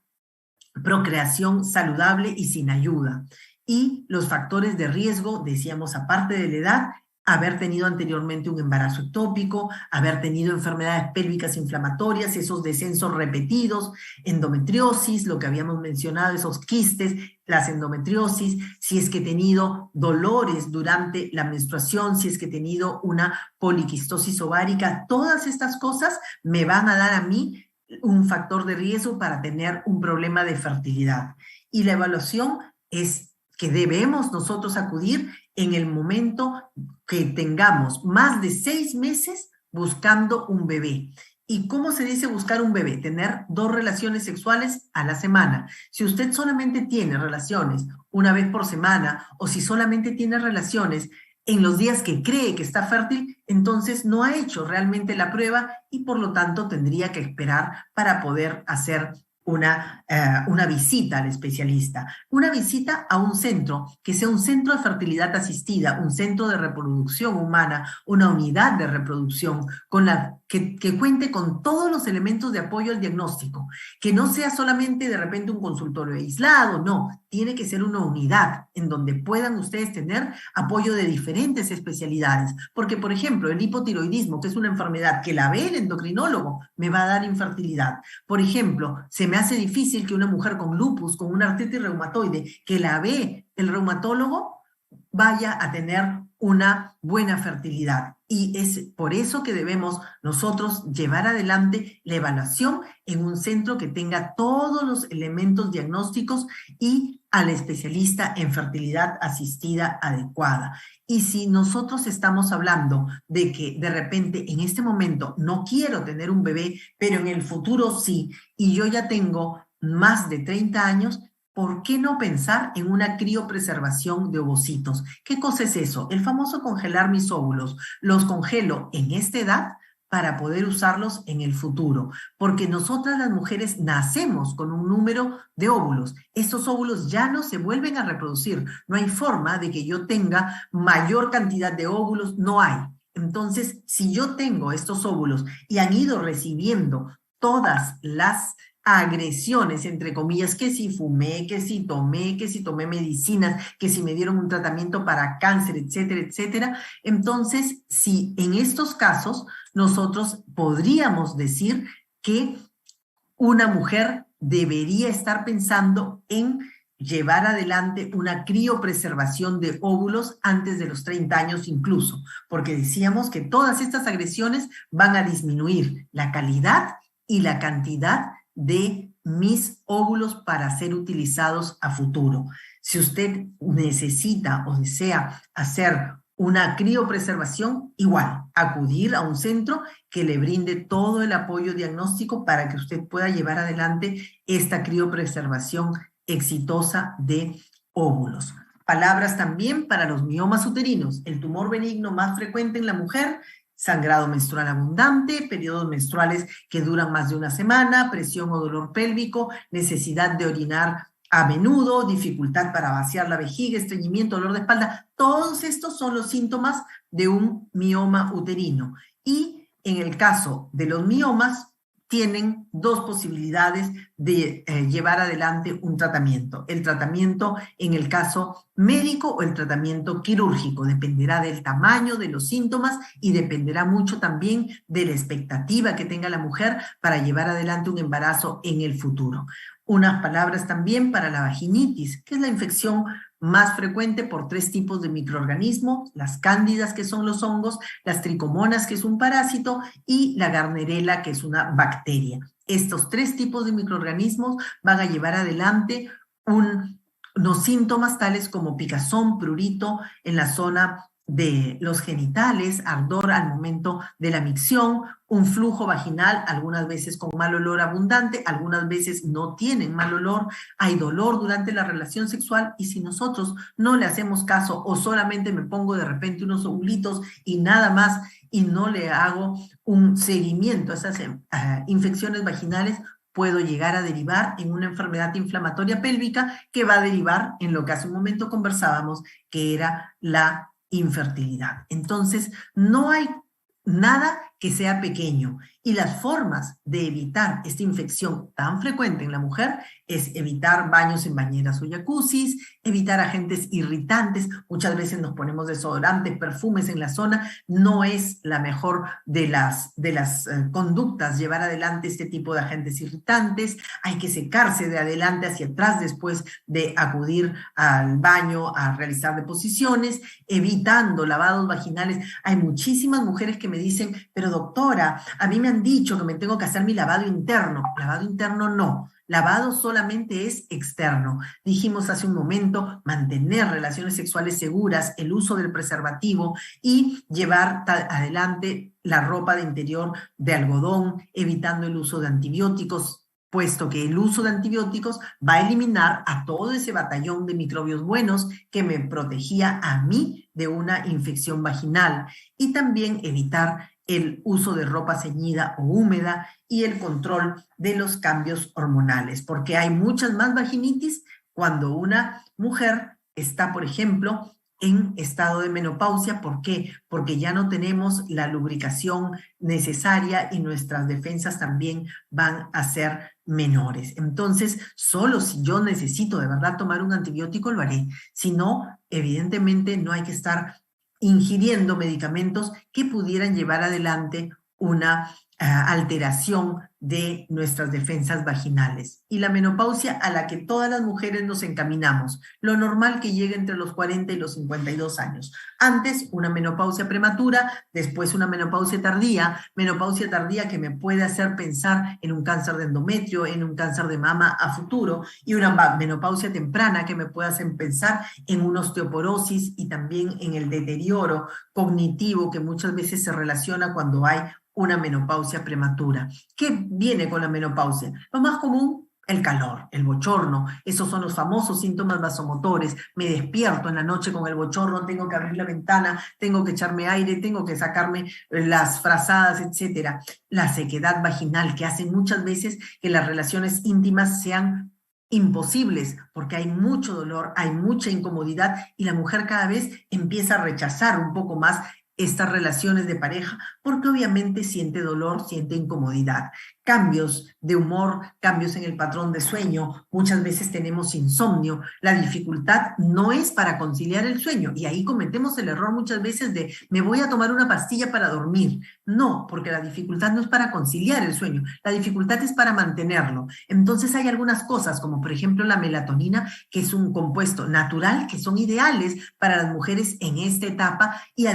procreación saludable y sin ayuda. Y los factores de riesgo, decíamos, aparte de la edad, haber tenido anteriormente un embarazo ectópico, haber tenido enfermedades pélvicas inflamatorias, esos descensos repetidos, endometriosis, lo que habíamos mencionado, esos quistes, las endometriosis, si es que he tenido dolores durante la menstruación, si es que he tenido una poliquistosis ovárica, todas estas cosas me van a dar a mí un factor de riesgo para tener un problema de fertilidad. Y la evaluación es que debemos nosotros acudir en el momento que tengamos más de 6 meses buscando un bebé. ¿Y cómo se dice buscar un bebé? Tener 2 relaciones sexuales a la semana. Si usted solamente tiene relaciones una vez por semana o si solamente tiene relaciones en los días que cree que está fértil, entonces no ha hecho realmente la prueba y por lo tanto tendría que esperar para poder hacer una visita al especialista, una visita a un centro, que sea un centro de fertilidad asistida, un centro de reproducción humana, una unidad de reproducción que cuente con todos los elementos de apoyo al diagnóstico, que no sea solamente de repente un consultorio aislado, no, tiene que ser una unidad en donde puedan ustedes tener apoyo de diferentes especialidades, porque por ejemplo el hipotiroidismo, que es una enfermedad que la ve el endocrinólogo, me va a dar infertilidad. Por ejemplo, se me hace difícil que una mujer con lupus, con una artritis reumatoide, que la ve el reumatólogo, vaya a tener una buena fertilidad. Y es por eso que debemos nosotros llevar adelante la evaluación en un centro que tenga todos los elementos diagnósticos y al especialista en fertilidad asistida adecuada. Y si nosotros estamos hablando de que de repente en este momento no quiero tener un bebé, pero en el futuro sí, y yo ya tengo más de 30 años, ¿por qué no pensar en una criopreservación de ovocitos? ¿Qué cosa es eso? El famoso congelar mis óvulos. Los congelo en esta edad para poder usarlos en el futuro, porque nosotras las mujeres nacemos con un número de óvulos. Estos óvulos ya no se vuelven a reproducir. No hay forma de que yo tenga mayor cantidad de óvulos, no hay. Entonces, si yo tengo estos óvulos y han ido recibiendo todas las agresiones, entre comillas, que si fumé, que si tomé medicinas, que si me dieron un tratamiento para cáncer, etcétera, etcétera. Entonces, si en estos casos nosotros podríamos decir que una mujer debería estar pensando en llevar adelante una criopreservación de óvulos antes de los 30 años incluso, porque decíamos que todas estas agresiones van a disminuir la calidad y la cantidad de mis óvulos para ser utilizados a futuro. Si usted necesita o desea hacer una criopreservación, igual, acudir a un centro que le brinde todo el apoyo diagnóstico para que usted pueda llevar adelante esta criopreservación exitosa de óvulos. Palabras también para los miomas uterinos, el tumor benigno más frecuente en la mujer, sangrado menstrual abundante, periodos menstruales que duran más de una semana, presión o dolor pélvico, necesidad de orinar a menudo, dificultad para vaciar la vejiga, estreñimiento, dolor de espalda. Todos estos son los síntomas de un mioma uterino. Y en el caso de los miomas, tienen dos posibilidades de llevar adelante un tratamiento. El tratamiento en el caso médico o el tratamiento quirúrgico. Dependerá del tamaño de los síntomas y dependerá mucho también de la expectativa que tenga la mujer para llevar adelante un embarazo en el futuro. Unas palabras también para la vaginitis, que es la infección más frecuente por 3 tipos de microorganismos, las cándidas, que son los hongos, las tricomonas, que es un parásito, y la Gardnerella, que es una bacteria. Estos 3 tipos de microorganismos van a llevar adelante unos síntomas tales como picazón, prurito en la zona de los genitales, ardor al momento de la micción, un flujo vaginal, algunas veces con mal olor abundante, algunas veces no tienen mal olor, hay dolor durante la relación sexual y si nosotros no le hacemos caso o solamente me pongo de repente unos ovulitos y nada más y no le hago un seguimiento a esas infecciones vaginales, puedo llegar a derivar en una enfermedad inflamatoria pélvica que va a derivar en lo que hace un momento conversábamos, que era la infertilidad. Entonces, no hay nada que sea pequeño y las formas de evitar esta infección tan frecuente en la mujer es evitar baños en bañeras o jacuzzis, evitar agentes irritantes, muchas veces nos ponemos desodorantes, perfumes en la zona, no es la mejor de las conductas llevar adelante este tipo de agentes irritantes, hay que secarse de adelante hacia atrás después de acudir al baño a realizar deposiciones, evitando lavados vaginales. Hay muchísimas mujeres que me dicen, pero doctora, a mí me han dicho que me tengo que hacer mi lavado interno. Lavado interno no. Lavado solamente es externo. Dijimos hace un momento, mantener relaciones sexuales seguras, el uso del preservativo y llevar adelante la ropa de interior de algodón, evitando el uso de antibióticos, puesto que el uso de antibióticos va a eliminar a todo ese batallón de microbios buenos que me protegía a mí de una infección vaginal, y también evitar el uso de ropa ceñida o húmeda y el control de los cambios hormonales, porque hay muchas más vaginitis cuando una mujer está, por ejemplo, en estado de menopausia. ¿Por qué? Porque ya no tenemos la lubricación necesaria y nuestras defensas también van a ser menores. Entonces, solo si yo necesito de verdad tomar un antibiótico, lo haré. Si no, evidentemente no hay que estar ingiriendo medicamentos que pudieran llevar adelante una alteración de nuestras defensas vaginales. Y la menopausia a la que todas las mujeres nos encaminamos, lo normal que llegue entre los 40 y los 52 años. Antes, una menopausia prematura, después una menopausia tardía que me puede hacer pensar en un cáncer de endometrio, en un cáncer de mama a futuro, y una menopausia temprana que me puede hacer pensar en una osteoporosis y también en el deterioro cognitivo que muchas veces se relaciona cuando hay una menopausia prematura. ¿Qué viene con la menopausia? Lo más común, el calor, el bochorno. Esos son los famosos síntomas vasomotores. Me despierto en la noche con el bochorno, tengo que abrir la ventana, tengo que echarme aire, tengo que sacarme las frazadas, etcétera. La sequedad vaginal, que hace muchas veces que las relaciones íntimas sean imposibles, porque hay mucho dolor, hay mucha incomodidad, y la mujer cada vez empieza a rechazar un poco más estas relaciones de pareja, porque obviamente siente dolor, siente incomodidad. Cambios de humor, cambios en el patrón de sueño, muchas veces tenemos insomnio. La dificultad no es para conciliar el sueño, y ahí cometemos el error muchas veces de me voy a tomar una pastilla para dormir. No, porque la dificultad no es para conciliar el sueño, la dificultad es para mantenerlo. Entonces hay algunas cosas, como por ejemplo la melatonina, que es un compuesto natural, que son ideales para las mujeres en esta etapa, y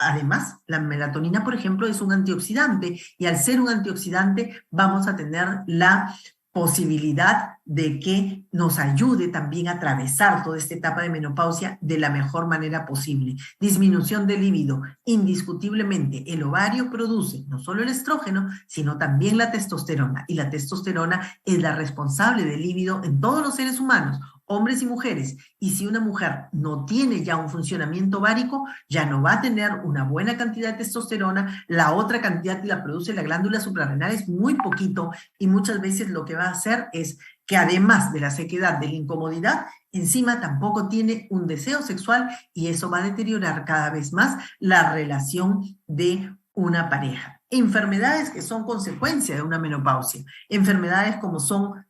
Además, la melatonina, por ejemplo, es un antioxidante, y al ser un antioxidante vamos a tener la posibilidad de que nos ayude también a atravesar toda esta etapa de menopausia de la mejor manera posible. Disminución del líbido. Indiscutiblemente, el ovario produce no solo el estrógeno, sino también la testosterona, y la testosterona es la responsable del líbido en todos los seres humanos, hombres y mujeres. Y si una mujer no tiene ya un funcionamiento ovárico, ya no va a tener una buena cantidad de testosterona. La otra cantidad que la produce la glándula suprarrenal es muy poquito, y muchas veces lo que va a hacer es que, además de la sequedad, de la incomodidad, encima tampoco tiene un deseo sexual, y eso va a deteriorar cada vez más la relación de una pareja. Enfermedades que son consecuencia de una menopausia, enfermedades como son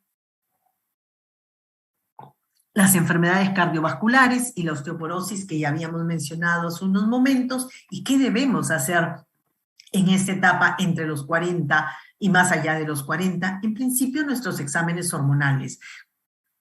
las enfermedades cardiovasculares y la osteoporosis, que ya habíamos mencionado hace unos momentos. ¿Y qué debemos hacer en esta etapa entre los 40 y más allá de los 40? En principio, nuestros exámenes hormonales.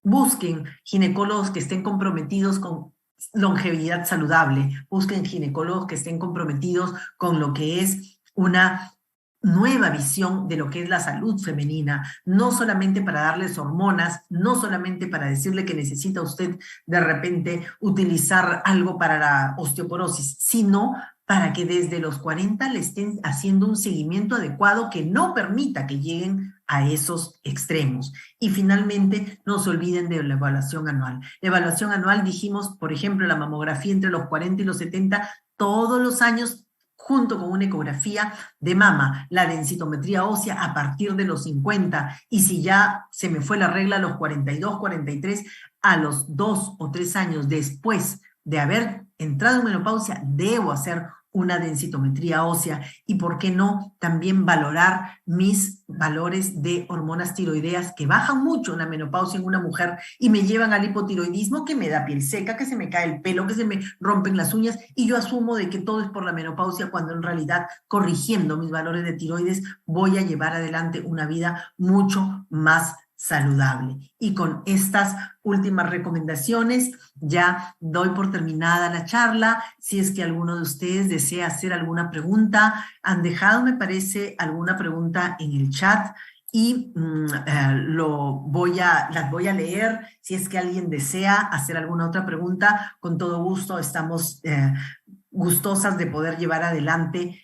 Busquen ginecólogos que estén comprometidos con longevidad saludable, busquen ginecólogos que estén comprometidos con lo que es una nueva visión de lo que es la salud femenina, no solamente para darles hormonas, no solamente para decirle que necesita usted de repente utilizar algo para la osteoporosis, sino para que desde los 40 le estén haciendo un seguimiento adecuado que no permita que lleguen a esos extremos. Y finalmente, no se olviden de la evaluación anual. La evaluación anual, dijimos, por ejemplo, la mamografía entre los 40 y los 70, todos los años, junto con una ecografía de mama, la densitometría ósea a partir de los 50, y si ya se me fue la regla a los 42, 43, a los 2 o 3 años después de haber entrado en menopausia, debo hacer una densitometría ósea. Y por qué no también valorar mis valores de hormonas tiroideas, que bajan mucho en la menopausia en una mujer y me llevan al hipotiroidismo, que me da piel seca, que se me cae el pelo, que se me rompen las uñas, y yo asumo de que todo es por la menopausia, cuando en realidad, corrigiendo mis valores de tiroides, voy a llevar adelante una vida mucho más saludable. Y con estas últimas recomendaciones ya doy por terminada la charla. Si es que alguno de ustedes desea hacer alguna pregunta, han dejado, me parece, alguna pregunta en el chat, y las voy a leer. Si es que alguien desea hacer alguna otra pregunta, con todo gusto estamos gustosas de poder llevar adelante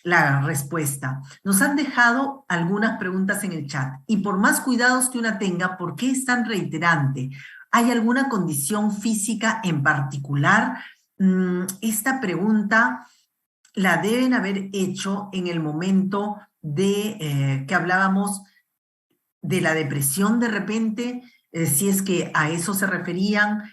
la respuesta. Nos han dejado algunas preguntas en el chat y por más cuidados que una tenga, ¿por qué es tan reiterante? ¿Hay alguna condición física en particular? Esta pregunta la deben haber hecho en el momento de que hablábamos de la depresión de repente, si es que a eso se referían.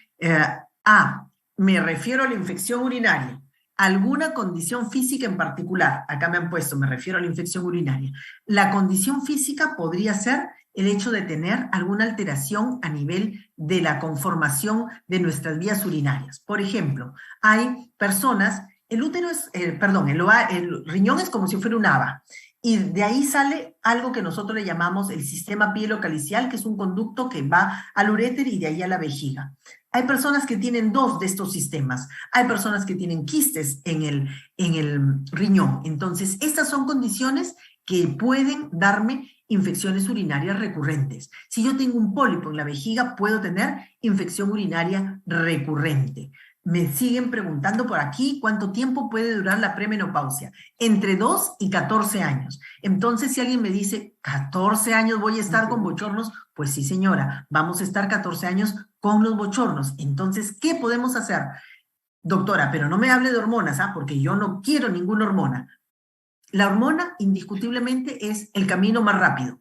Me refiero a la infección urinaria. ¿Alguna condición física en particular? Acá me han puesto, me refiero a la infección urinaria. La condición física podría ser el hecho de tener alguna alteración a nivel de la conformación de nuestras vías urinarias. Por ejemplo, hay personas, el útero es, el riñón es como si fuera un haba, y de ahí sale algo que nosotros le llamamos el sistema pielocalicial, que es un conducto que va al uréter y de ahí a la vejiga. Hay personas que tienen 2 de estos sistemas. Hay personas que tienen quistes en el riñón. Entonces, estas son condiciones que pueden darme infecciones urinarias recurrentes. Si yo tengo un pólipo en la vejiga, puedo tener infección urinaria recurrente. Me siguen preguntando por aquí cuánto tiempo puede durar la premenopausia. Entre 2 y 14 años. Entonces, si alguien me dice, 14 años voy a estar con bochornos, pues sí, señora, vamos a estar 14 años con los bochornos. Entonces, ¿qué podemos hacer? Doctora, pero no me hable de hormonas, porque yo no quiero ninguna hormona. La hormona, indiscutiblemente, es el camino más rápido.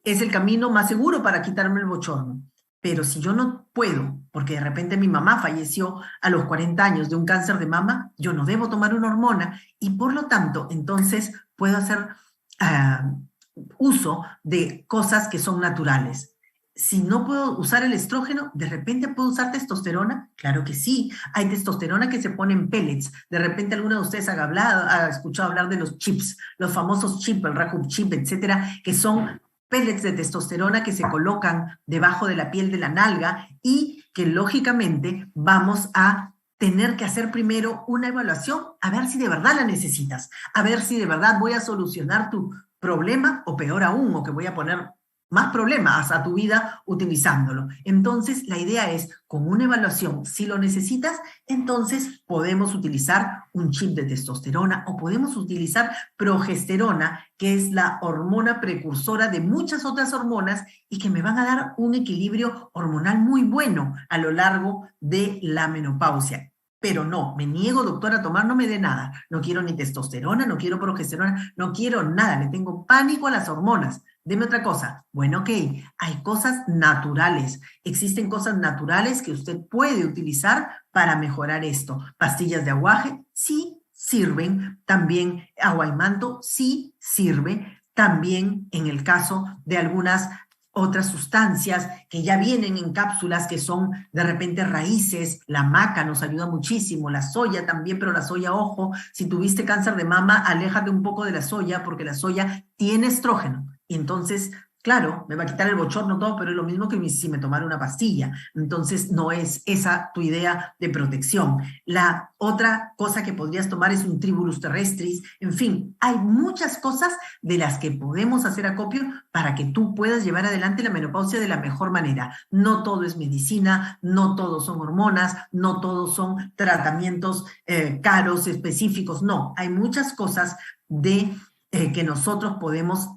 Es el camino más seguro para quitarme el bochorno. Pero si yo no puedo, porque de repente mi mamá falleció a los 40 años de un cáncer de mama, yo no debo tomar una hormona y por lo tanto, entonces puedo hacer uso de cosas que son naturales. Si no puedo usar el estrógeno, ¿de repente puedo usar testosterona? Claro que sí. Hay testosterona que se pone en pellets. De repente alguno de ustedes ha escuchado hablar de los chips, los famosos chips, el Rahub chip, etcétera, que son pellets de testosterona que se colocan debajo de la piel de la nalga y que lógicamente vamos a tener que hacer primero una evaluación a ver si de verdad la necesitas, a ver si de verdad voy a solucionar tu problema o peor aún, o que voy a poner más problemas a tu vida utilizándolo. Entonces, la idea es, con una evaluación, si lo necesitas, entonces podemos utilizar un chip de testosterona o podemos utilizar progesterona, que es la hormona precursora de muchas otras hormonas y que me van a dar un equilibrio hormonal muy bueno a lo largo de la menopausia. Pero no, me niego, doctora, a tomar, no me dé nada. No quiero ni testosterona, no quiero progesterona, no quiero nada, le tengo pánico a las hormonas. Deme otra cosa. Bueno, ok, hay cosas naturales. Existen cosas naturales que usted puede utilizar para mejorar esto. Pastillas de aguaje, sí sirven. También agua y manto, sí sirve. También en el caso de algunas otras sustancias que ya vienen en cápsulas que son de repente raíces, la maca nos ayuda muchísimo, la soya también, pero la soya, ojo, si tuviste cáncer de mama, aléjate un poco de la soya porque la soya tiene estrógeno. Y entonces, claro, me va a quitar el bochorno todo, pero es lo mismo que si me tomara una pastilla. Entonces, no es esa tu idea de protección. La otra cosa que podrías tomar es un Tribulus terrestris. En fin, hay muchas cosas de las que podemos hacer acopio para que tú puedas llevar adelante la menopausia de la mejor manera. No todo es medicina, no todo son hormonas, no todos son tratamientos caros, específicos. No, hay muchas cosas que nosotros podemos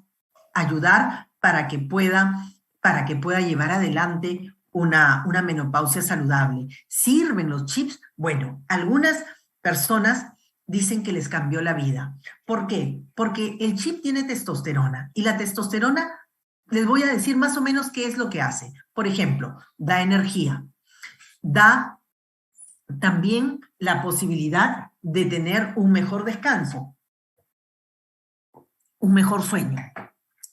ayudar para que pueda llevar adelante una menopausia saludable. ¿Sirven los chips? Bueno, algunas personas dicen que les cambió la vida. ¿Por qué? Porque el chip tiene testosterona y la testosterona, les voy a decir más o menos qué es lo que hace. Por ejemplo, da energía, da también la posibilidad de tener un mejor descanso, un mejor sueño.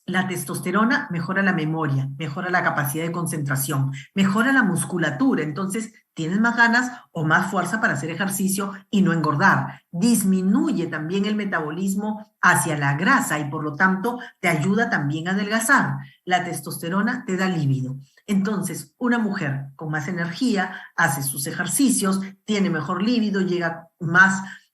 La testosterona mejora la memoria, mejora la capacidad de concentración, mejora la musculatura, entonces tienes más ganas o más fuerza para hacer ejercicio y no engordar. Disminuye también el metabolismo hacia la grasa y por lo tanto te ayuda también a adelgazar. La testosterona te da líbido. Entonces, una mujer con más energía hace sus ejercicios, tiene mejor líbido, llega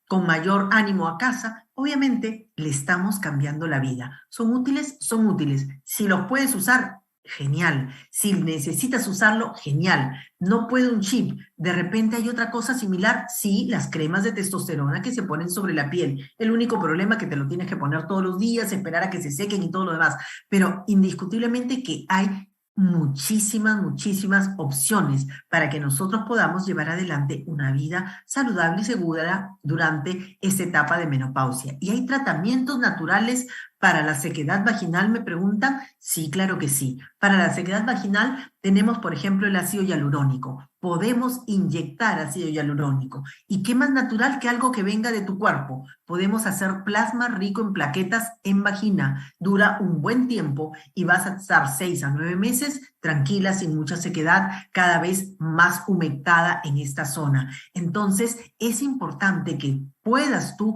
con mayor ánimo a casa. Obviamente le estamos cambiando la vida. ¿Son útiles? Son útiles. Si los puedes usar, genial. Si necesitas usarlo, genial. No puede un chip. De repente hay otra cosa similar. Sí, las cremas de testosterona que se ponen sobre la piel. El único problema es que te lo tienes que poner todos los días, esperar a que se sequen y todo lo demás. Pero indiscutiblemente que hay muchísimas opciones para que nosotros podamos llevar adelante una vida saludable y segura durante esta etapa de menopausia. ¿Y hay tratamientos naturales para la sequedad vaginal? Me preguntan. Sí, claro que sí. Para la sequedad vaginal tenemos, por ejemplo, el ácido hialurónico. Podemos inyectar ácido hialurónico. ¿Y qué más natural que algo que venga de tu cuerpo? Podemos hacer plasma rico en plaquetas en vagina. Dura un buen tiempo y vas a estar 6 a 9 meses tranquila, sin mucha sequedad, cada vez más humectada en esta zona. Entonces, es importante que puedas tú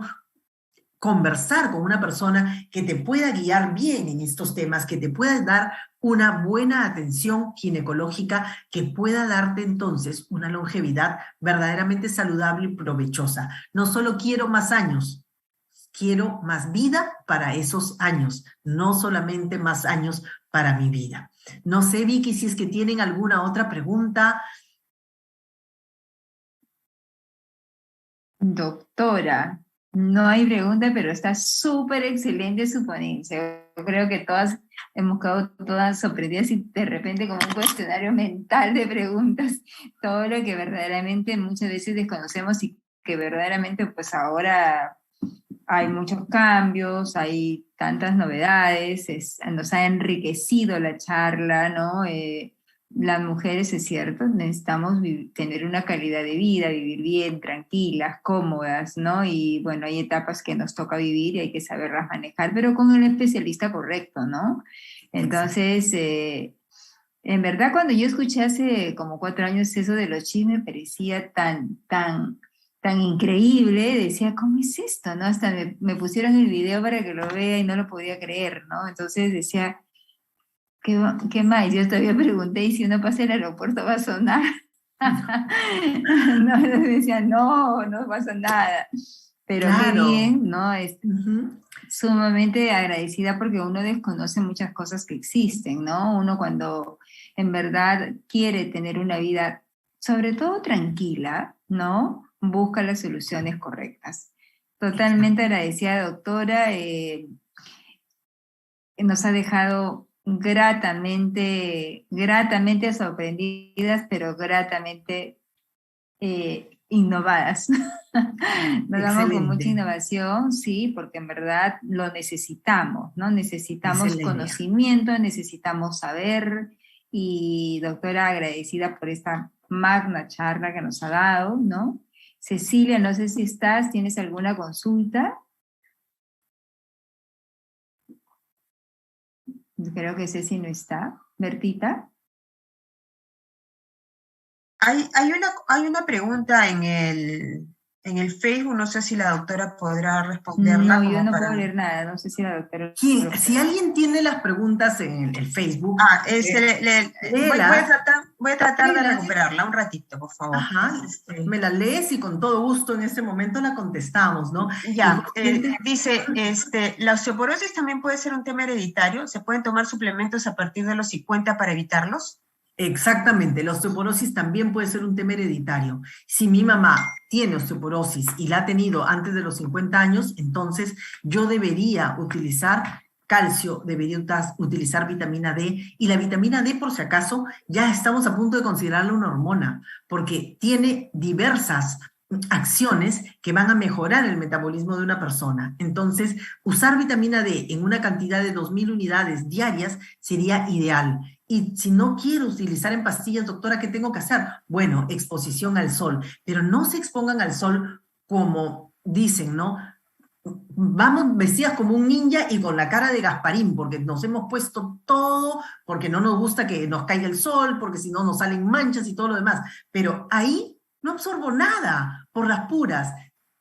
conversar con una persona que te pueda guiar bien en estos temas, que te pueda dar una buena atención ginecológica, que pueda darte entonces una longevidad verdaderamente saludable y provechosa. No solo quiero más años, quiero más vida para esos años, no solamente más años para mi vida. No sé, Vicky, si es que tienen alguna otra pregunta. Doctora, no hay pregunta, pero está súper excelente su ponencia. Yo creo que todas hemos quedado todas sorprendidas y de repente como un cuestionario mental de preguntas, todo lo que verdaderamente muchas veces desconocemos y que verdaderamente pues ahora hay muchos cambios, hay tantas novedades, nos ha enriquecido la charla, ¿no? Las mujeres, es cierto, necesitamos tener una calidad de vida, vivir bien, tranquilas, cómodas, ¿no? Y bueno, hay etapas que nos toca vivir y hay que saberlas manejar, pero con el especialista correcto, ¿no? Entonces, en verdad, cuando yo escuché hace como 4 años eso de los chips, me parecía tan increíble, decía, ¿cómo es esto? ¿No? Hasta me pusieron el video para que lo vea y no lo podía creer, ¿no? Entonces decía, ¿qué más? Yo todavía pregunté, ¿y si uno pasa el aeropuerto va a sonar? No, decía, no pasa nada. Pero qué Claro. bien, ¿no? Sumamente agradecida porque uno desconoce muchas cosas que existen, ¿no? Uno cuando en verdad quiere tener una vida, sobre todo tranquila, ¿no? Busca las soluciones correctas. Totalmente agradecida, doctora. Nos ha dejado gratamente sorprendidas, pero gratamente innovadas. Nos damos con mucha Excelente. innovación, sí, porque en verdad lo necesitamos, ¿no? Esa es Necesitamos la idea. conocimiento, necesitamos saber, y doctora, agradecida por esta magna charla que nos ha dado, ¿no? Cecilia, no sé si estás, ¿tienes alguna consulta? Creo que Ceci no está. Bertita. Hay una pregunta en el Facebook, no sé si la doctora podrá responderla. No, como yo no para... puedo leer nada, no sé si la doctora... Si alguien tiene las preguntas en el Facebook, voy a tratar de léelas. recuperarla un ratito, por favor. Ajá, me la lees y con todo gusto en este momento la contestamos, ¿no? Ya, dice, la osteoporosis también puede ser un tema hereditario. ¿Se pueden tomar suplementos a partir de los 50 para evitarlos? Exactamente, la osteoporosis también puede ser un tema hereditario. Si mi mamá tiene osteoporosis y la ha tenido antes de los 50 años, entonces yo debería utilizar calcio, debería utilizar vitamina D, y la vitamina D, por si acaso, ya estamos a punto de considerarla una hormona, porque tiene diversas acciones que van a mejorar el metabolismo de una persona. Entonces, usar vitamina D en una cantidad de 2.000 unidades diarias sería ideal. Y si no quiero utilizar en pastillas, doctora, ¿qué tengo que hacer? Bueno, exposición al sol, pero no se expongan al sol como dicen, ¿no? Vamos vestidas como un ninja y con la cara de Gasparín, porque nos hemos puesto todo, porque no nos gusta que nos caiga el sol, porque si no nos salen manchas y todo lo demás. Pero ahí no absorbo nada, por las puras.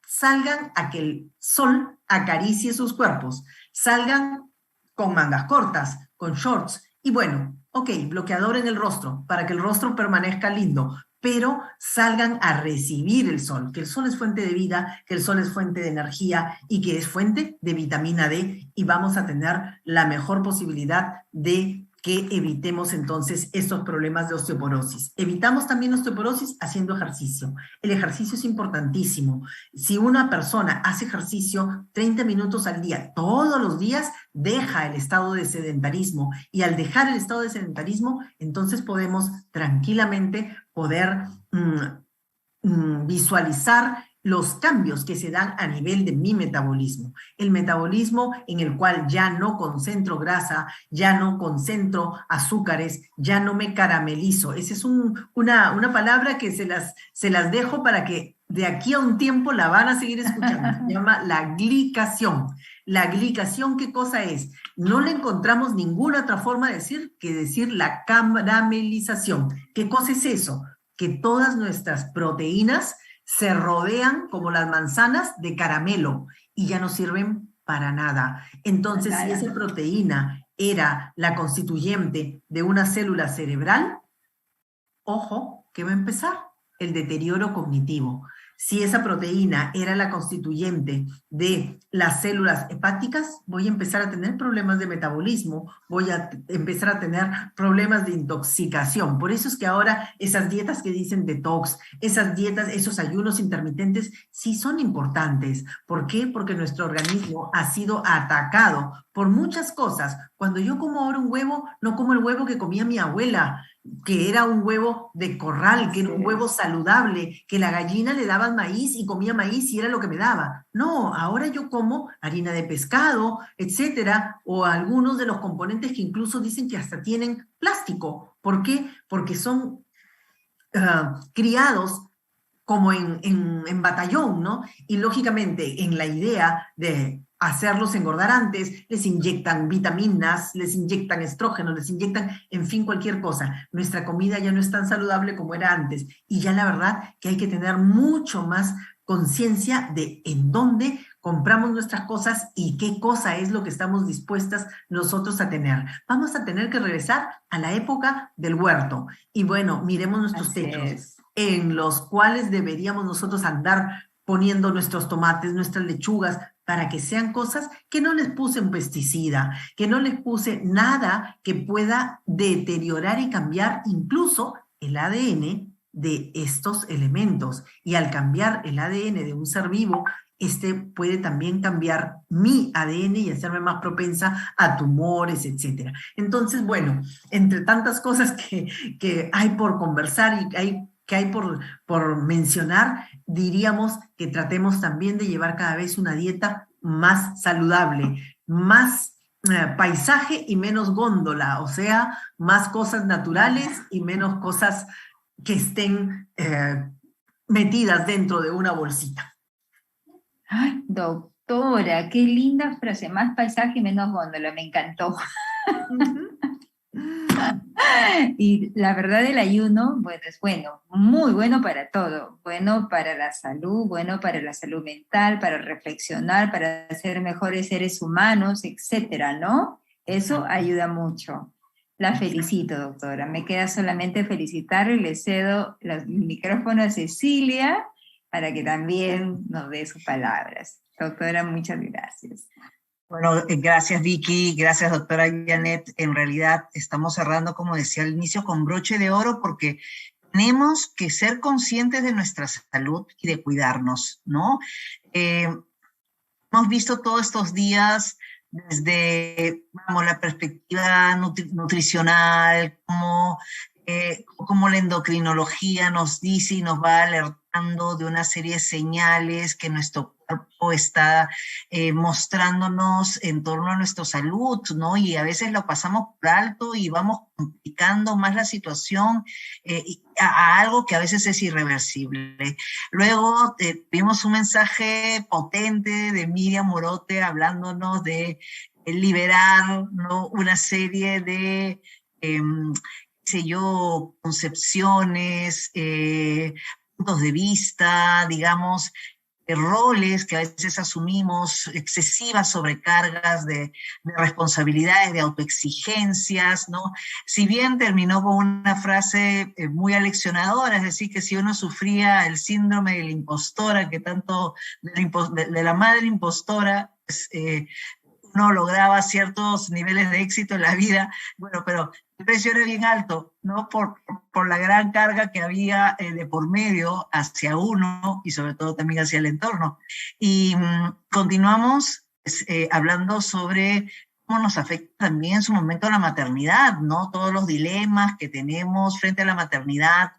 Salgan a que el sol acaricie sus cuerpos, salgan con mangas cortas, con shorts, y bueno, ok, bloqueador en el rostro, para que el rostro permanezca lindo, pero salgan a recibir el sol, que el sol es fuente de vida, que el sol es fuente de energía y que es fuente de vitamina D, y vamos a tener la mejor posibilidad de que evitemos entonces estos problemas de osteoporosis. Evitamos también osteoporosis haciendo ejercicio. El ejercicio es importantísimo. Si una persona hace ejercicio 30 minutos al día, todos los días, deja el estado de sedentarismo. Y al dejar el estado de sedentarismo, entonces podemos tranquilamente poder visualizar los cambios que se dan a nivel de mi metabolismo. El metabolismo en el cual ya no concentro grasa, ya no concentro azúcares, ya no me caramelizo. Esa es una palabra que se las dejo para que de aquí a un tiempo la van a seguir escuchando. Se llama la glicación. La glicación, ¿qué cosa es? No le encontramos ninguna otra forma de decir la caramelización. ¿Qué cosa es eso? Que todas nuestras proteínas se rodean como las manzanas de caramelo y ya no sirven para nada. Entonces, si esa proteína era la constituyente de una célula cerebral, ojo, ¿qué va a empezar? El deterioro cognitivo. Si esa proteína era la constituyente de las células hepáticas, voy a empezar a tener problemas de metabolismo, voy a empezar a tener problemas de intoxicación. Por eso es que ahora esas dietas que dicen detox, esas dietas, esos ayunos intermitentes, sí son importantes. ¿Por qué? Porque nuestro organismo ha sido atacado por muchas cosas. Cuando yo como ahora un huevo, no como el huevo que comía mi abuela, que era un huevo de corral, que era un huevo saludable, que la gallina le daban maíz y comía maíz y era lo que me daba. No, ahora yo como harina de pescado, etcétera, o algunos de los componentes que incluso dicen que hasta tienen plástico. ¿Por qué? Porque son criados como en batallón, ¿no? Y lógicamente en la idea de hacerlos engordar antes, les inyectan vitaminas, les inyectan estrógenos, les inyectan, en fin, cualquier cosa. Nuestra comida ya no es tan saludable como era antes. Y ya la verdad que hay que tener mucho más conciencia de en dónde compramos nuestras cosas y qué cosa es lo que estamos dispuestas nosotros a tener. Vamos a tener que regresar a la época del huerto. Y bueno, miremos nuestros techos, en los cuales deberíamos nosotros andar poniendo nuestros tomates, nuestras lechugas, para que sean cosas que no les puse un pesticida, que no les puse nada que pueda deteriorar y cambiar incluso el ADN de estos elementos. Y al cambiar el ADN de un ser vivo, este puede también cambiar mi ADN y hacerme más propensa a tumores, etc. Entonces, bueno, entre tantas cosas que hay por conversar y que hay por mencionar, diríamos que tratemos también de llevar cada vez una dieta más saludable, más paisaje y menos góndola, o sea, más cosas naturales y menos cosas que estén metidas dentro de una bolsita. Ay, doctora, qué linda frase, más paisaje y menos góndola, me encantó. Y la verdad el ayuno, bueno, es bueno, muy bueno para todo, bueno para la salud mental, para reflexionar, para ser mejores seres humanos, etcétera, ¿no? Eso ayuda mucho. La felicito, doctora. Me queda solamente felicitarle y le cedo el micrófono a Cecilia para que también nos dé sus palabras. Doctora, muchas gracias. Bueno, gracias Vicky, gracias doctora Janet. En realidad estamos cerrando, como decía al inicio, con broche de oro porque tenemos que ser conscientes de nuestra salud y de cuidarnos, ¿no? Hemos visto todos estos días desde la perspectiva nutricional, como la endocrinología nos dice y nos va alertando de una serie de señales que nuestro cuerpo está mostrándonos en torno a nuestra salud, ¿no? Y a veces lo pasamos por alto y vamos complicando más la situación a algo que a veces es irreversible. Luego vimos un mensaje potente de Miriam Morote hablándonos de liberar, ¿no?, una serie de concepciones, puntos de vista, digamos, roles que a veces asumimos, excesivas sobrecargas de responsabilidades, de autoexigencias, ¿no? Si bien terminó con una frase muy aleccionadora, es decir, que si uno sufría el síndrome de la impostora, que tanto de la madre impostora, pues, uno lograba ciertos niveles de éxito en la vida, bueno, pero el precio era bien alto, ¿no? Por la gran carga que había de por medio hacia uno y sobre todo también hacia el entorno. Y continuamos hablando sobre cómo nos afecta también en su momento la maternidad, ¿no? Todos los dilemas que tenemos frente a la maternidad,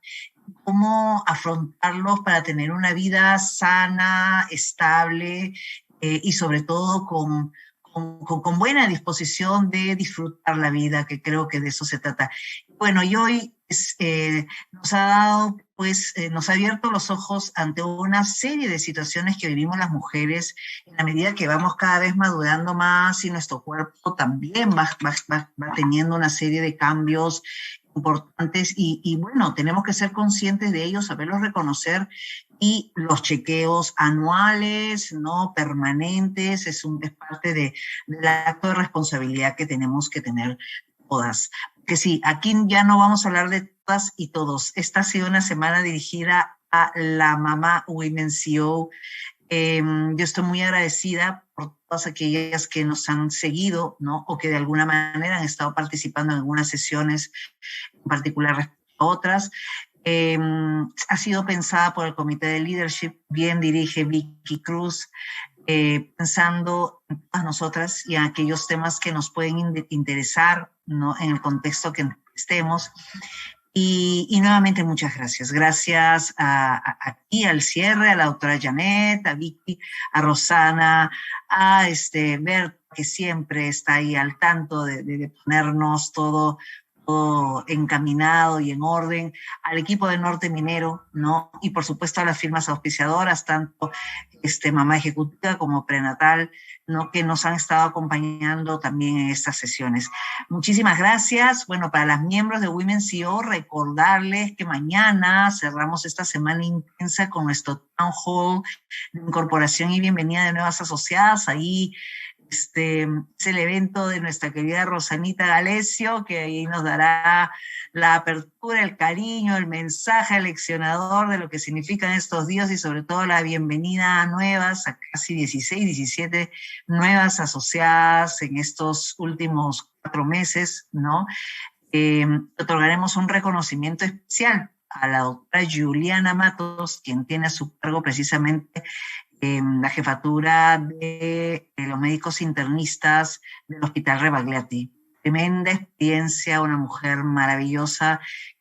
cómo afrontarlos para tener una vida sana, estable y sobre todo con buena disposición de disfrutar la vida, que creo que de eso se trata. Bueno, y hoy nos ha dado, pues, nos ha abierto los ojos ante una serie de situaciones que vivimos las mujeres en la medida que vamos cada vez madurando más y nuestro cuerpo también va teniendo una serie de cambios importantes y bueno, tenemos que ser conscientes de ellos, saberlos reconocer y los chequeos anuales, ¿no? Permanentes, es parte del acto de responsabilidad que tenemos que tener todas. Que sí, aquí ya no vamos a hablar de todas y todos. Esta ha sido una semana dirigida a la Mamá Women CEO. Yo estoy muy agradecida por todas aquellas que nos han seguido, ¿no? O que de alguna manera han estado participando en algunas sesiones, en particular respecto a otras. Ha sido pensada por el Comité de Leadership, bien dirige Vicky Cruz, pensando en todas nosotras y en aquellos temas que nos pueden interesar, ¿no? En el contexto que estemos. Y nuevamente muchas gracias. Gracias aquí al cierre, a la doctora Janet, a Vicky, a Rosana, a Berta, que siempre está ahí al tanto de ponernos todo encaminado y en orden, al equipo de Norte Minero, ¿no? Y por supuesto a las firmas auspiciadoras, tanto Mamá Ejecutiva como Prenatal, ¿no? Que nos han estado acompañando también en estas sesiones. Muchísimas gracias. Bueno, para las miembros de Women CEO, recordarles que mañana cerramos esta semana intensa con nuestro Town Hall de incorporación y bienvenida de nuevas asociadas. Ahí es el evento de nuestra querida Rosanita Galecio, que ahí nos dará la apertura, el cariño, el mensaje aleccionador de lo que significan estos días y sobre todo la bienvenida a nuevas, a casi 16, 17 nuevas asociadas en estos últimos 4 meses, ¿no? Otorgaremos un reconocimiento especial a la doctora Juliana Matos, quien tiene a su cargo precisamente la jefatura de los médicos internistas del Hospital Rebagliati. Tremenda experiencia, una mujer maravillosa,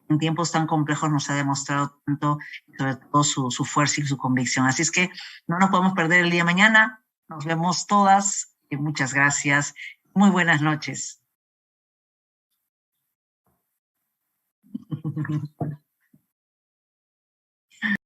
en tiempos tan complejos nos ha demostrado tanto, sobre todo su fuerza y su convicción. Así es que no nos podemos perder el día de mañana, nos vemos todas, y muchas gracias, muy buenas noches.